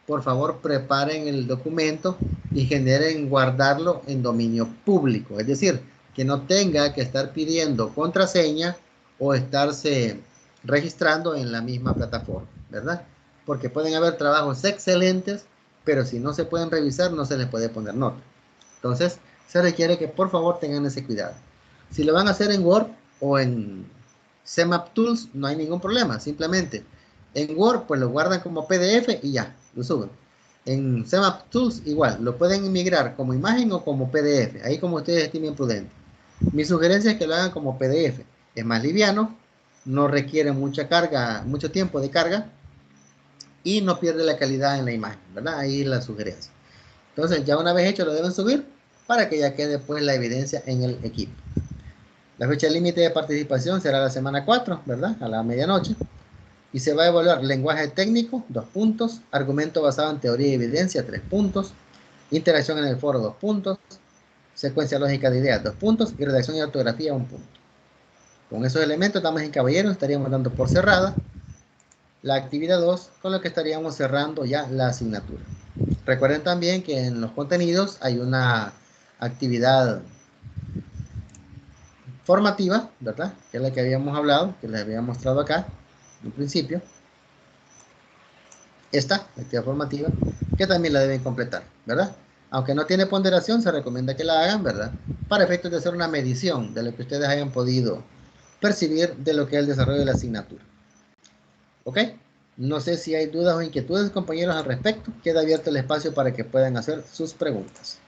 por favor preparen el documento y generen guardarlo en dominio público. Es decir, que no tenga que estar pidiendo contraseña o estarse registrando en la misma plataforma, ¿verdad? Porque pueden haber trabajos excelentes, pero si no se pueden revisar, no se les puede poner nota. Entonces, se requiere que por favor tengan ese cuidado. Si lo van a hacer en Word o en CMap Tools, no hay ningún problema. Simplemente en Word, pues lo guardan como PDF y ya, lo suben. En CMap Tools, igual, lo pueden migrar como imagen o como PDF, ahí como ustedes estimen prudente. Mi sugerencia es que lo hagan como PDF. Es más liviano, no requiere mucha carga, mucho tiempo de carga y no pierde la calidad en la imagen, ¿verdad? Ahí la sugerencia. Entonces, ya una vez hecho, lo deben subir para que ya quede pues la evidencia en el equipo. La fecha límite de participación será la semana 4, ¿verdad? A la medianoche. Y se va a evaluar lenguaje técnico, 2 puntos, argumento basado en teoría y evidencia, 3 puntos, interacción en el foro, 2 puntos, secuencia lógica de ideas, 2 puntos, y redacción y ortografía, 1 punto. Con esos elementos, damas y caballeros, estaríamos dando por cerrada la actividad 2, con lo que estaríamos cerrando ya la asignatura. Recuerden también que en los contenidos hay una actividad formativa, ¿verdad? Que es la que habíamos hablado, que les había mostrado acá en un principio. Esta actividad formativa, que también la deben completar, ¿verdad? Aunque no tiene ponderación, se recomienda que la hagan, ¿verdad? Para efectos de hacer una medición de lo que ustedes hayan podido percibir de lo que es el desarrollo de la asignatura. ¿Ok? No sé si hay dudas o inquietudes, compañeros, al respecto. Queda abierto el espacio para que puedan hacer sus preguntas.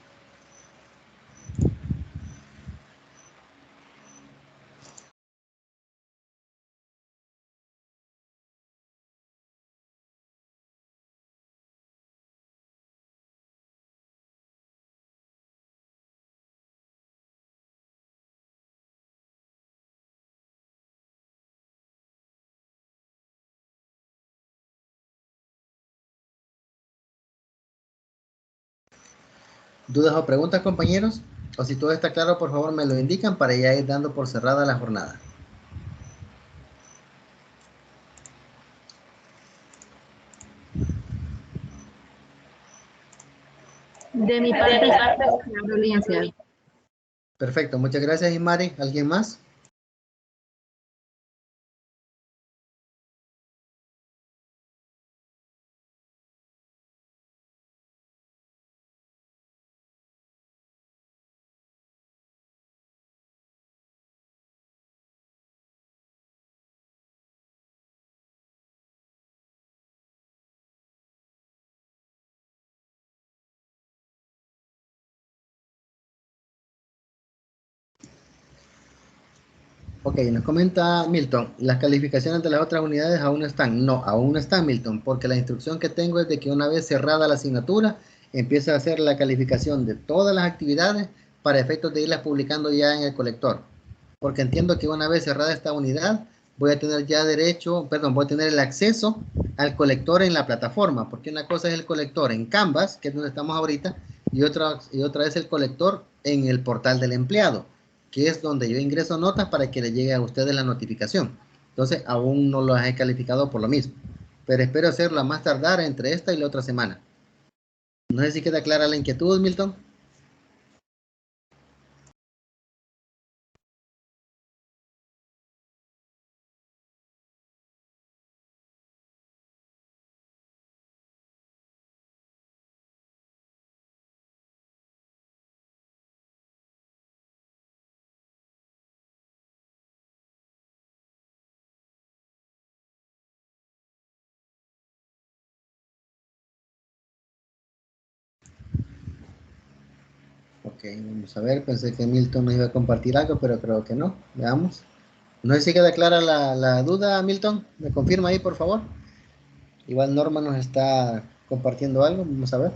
¿Dudas o preguntas, compañeros? O si todo está claro, por favor me lo indican para ya ir dando por cerrada la jornada. De mi parte, claro, licenciado. Perfecto, muchas gracias, Imari. ¿Alguien más? Ok, nos comenta Milton, las calificaciones de las otras unidades aún no están. No, aún no están, Milton, porque la instrucción que tengo es de que una vez cerrada la asignatura, empieza a hacer la calificación de todas las actividades para efectos de irlas publicando ya en el colector. Porque entiendo que una vez cerrada esta unidad, voy a tener ya derecho, perdón, voy a tener el acceso al colector en la plataforma, porque una cosa es el colector en Canvas, que es donde estamos ahorita, y otra es el colector en el portal del empleado, que es donde yo ingreso notas para que le llegue a ustedes la notificación. Entonces, aún no lo he calificado por lo mismo, pero espero hacerlo a más tardar entre esta y la otra semana. No sé si queda clara la inquietud, Milton. Ok, vamos a ver, pensé que Milton nos iba a compartir algo, pero creo que no. Veamos. No sé si queda clara la duda, Milton. ¿Me confirma ahí, por favor? Igual Norma nos está compartiendo algo. Vamos a ver.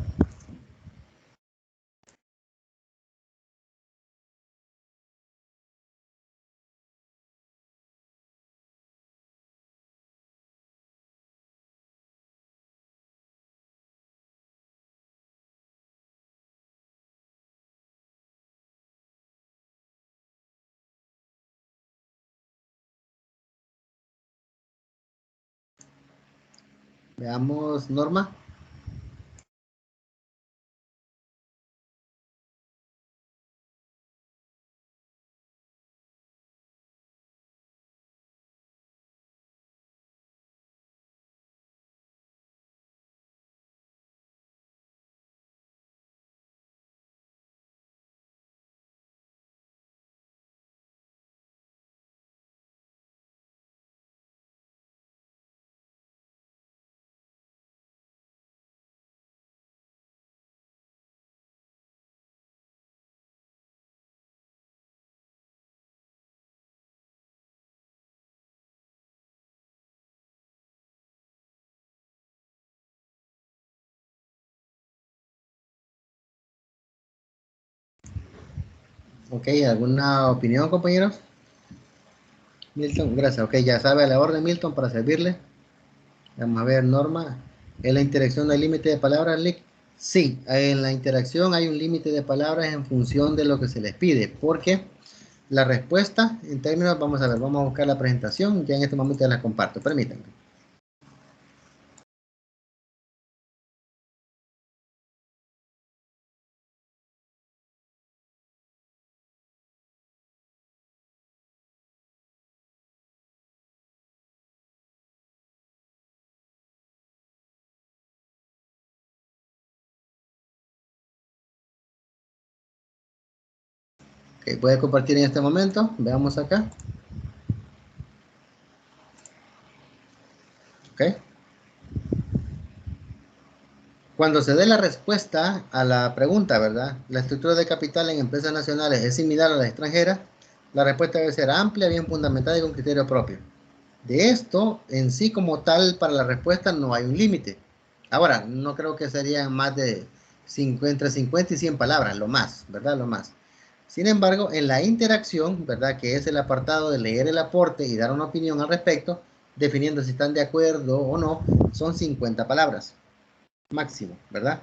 Veamos, Norma. Ok, ¿alguna opinión, compañeros? Milton, gracias. Ok, ya sabe a la orden, Milton, para servirle. Vamos a ver, Norma. ¿En la interacción hay límite de palabras, Lick? Sí, en la interacción hay un límite de palabras en función de lo que se les pide, porque la respuesta en términos, vamos a ver, vamos a buscar la presentación, ya en este momento ya la comparto, permítanme. Okay, voy a compartir en este momento, veamos acá. Ok. Cuando se dé la respuesta a la pregunta, ¿verdad? La estructura de capital en empresas nacionales es similar a las extranjeras. La respuesta debe ser amplia, bien fundamentada y con criterio propio. De esto, en sí como tal, para la respuesta no hay un límite. Ahora, no creo que serían más de entre 50 y 100 palabras, lo más, ¿verdad? Lo más. Sin embargo, en la interacción, ¿verdad? Que es el apartado de leer el aporte y dar una opinión al respecto, definiendo si están de acuerdo o no, son 50 palabras máximo, ¿verdad?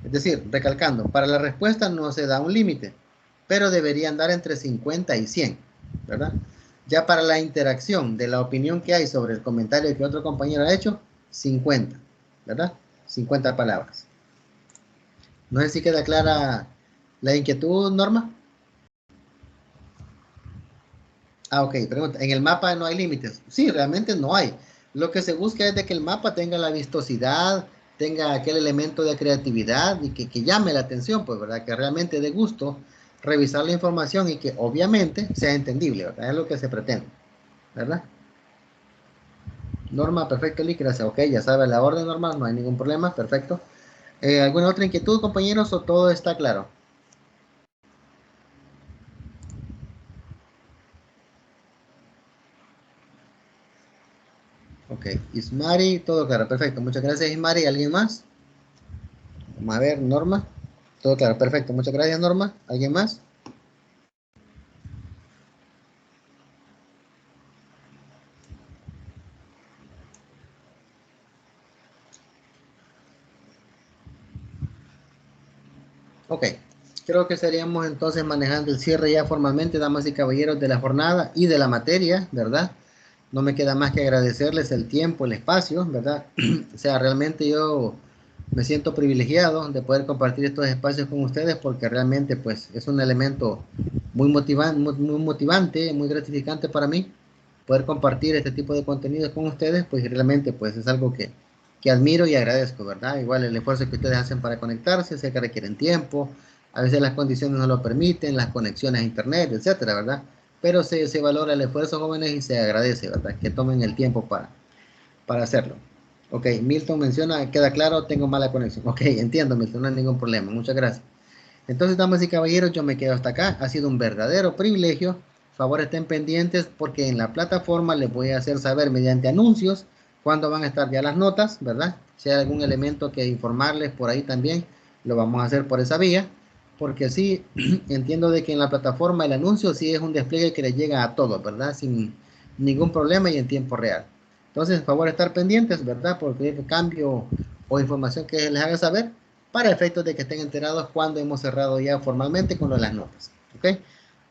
Es decir, recalcando, para la respuesta no se da un límite, pero deberían dar entre 50 y 100, ¿verdad? Ya para la interacción de la opinión que hay sobre el comentario que otro compañero ha hecho, 50, ¿verdad? 50 palabras. No sé si queda clara la inquietud, Norma. Ah, ok, pregunta, ¿en el mapa no hay límites? Sí, realmente no hay. Lo que se busca es de que el mapa tenga la vistosidad, tenga aquel elemento de creatividad y que llame la atención, pues, ¿verdad? Que realmente dé gusto revisar la información y que obviamente sea entendible, ¿verdad? Es lo que se pretende, ¿verdad? Norma, perfecto, Lick, gracias. Ok, ya sabe la orden, Norma, no hay ningún problema, perfecto. ¿Alguna otra inquietud, compañeros, o todo está claro? Ok, Ismari, todo claro, perfecto. Muchas gracias, Ismari. ¿Alguien más? Vamos a ver, Norma. Todo claro, perfecto. Muchas gracias, Norma. ¿Alguien más? Ok. Creo que estaríamos entonces manejando el cierre ya formalmente, damas y caballeros, de la jornada y de la materia, ¿verdad? No me queda más que agradecerles el tiempo, el espacio, ¿verdad? O sea, realmente yo me siento privilegiado de poder compartir estos espacios con ustedes porque realmente pues es un elemento muy motivante, muy gratificante para mí poder compartir este tipo de contenidos con ustedes, pues realmente pues es algo que admiro y agradezco, ¿verdad? Igual el esfuerzo que ustedes hacen para conectarse, sé que requieren tiempo, a veces las condiciones no lo permiten, las conexiones a internet, etcétera, ¿verdad? Pero se valora el esfuerzo, jóvenes, y se agradece, ¿verdad? Que tomen el tiempo para hacerlo. Ok, Milton menciona, queda claro, tengo mala conexión. Ok, entiendo, Milton, no hay ningún problema. Muchas gracias. Entonces, damas y caballeros, yo me quedo hasta acá. Ha sido un verdadero privilegio. Favor estén pendientes porque en la plataforma les voy a hacer saber mediante anuncios cuándo van a estar ya las notas, ¿verdad? Si hay algún elemento que informarles por ahí también, lo vamos a hacer por esa vía. Porque sí, entiendo de que en la plataforma el anuncio sí es un despliegue que les llega a todos, ¿verdad? Sin ningún problema y en tiempo real. Entonces, favor estar pendientes, ¿verdad? Porque cambio o información que les haga saber para efectos de que estén enterados cuando hemos cerrado ya formalmente con lo de las notas. ¿Ok?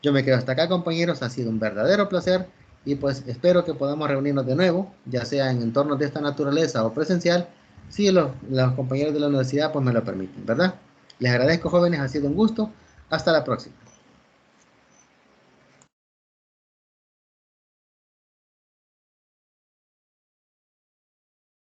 Yo me quedo hasta acá, compañeros. Ha sido un verdadero placer y pues espero que podamos reunirnos de nuevo, ya sea en entornos de esta naturaleza o presencial, si los compañeros de la universidad pues me lo permiten, ¿verdad? Les agradezco, jóvenes. Ha sido un gusto. Hasta la próxima.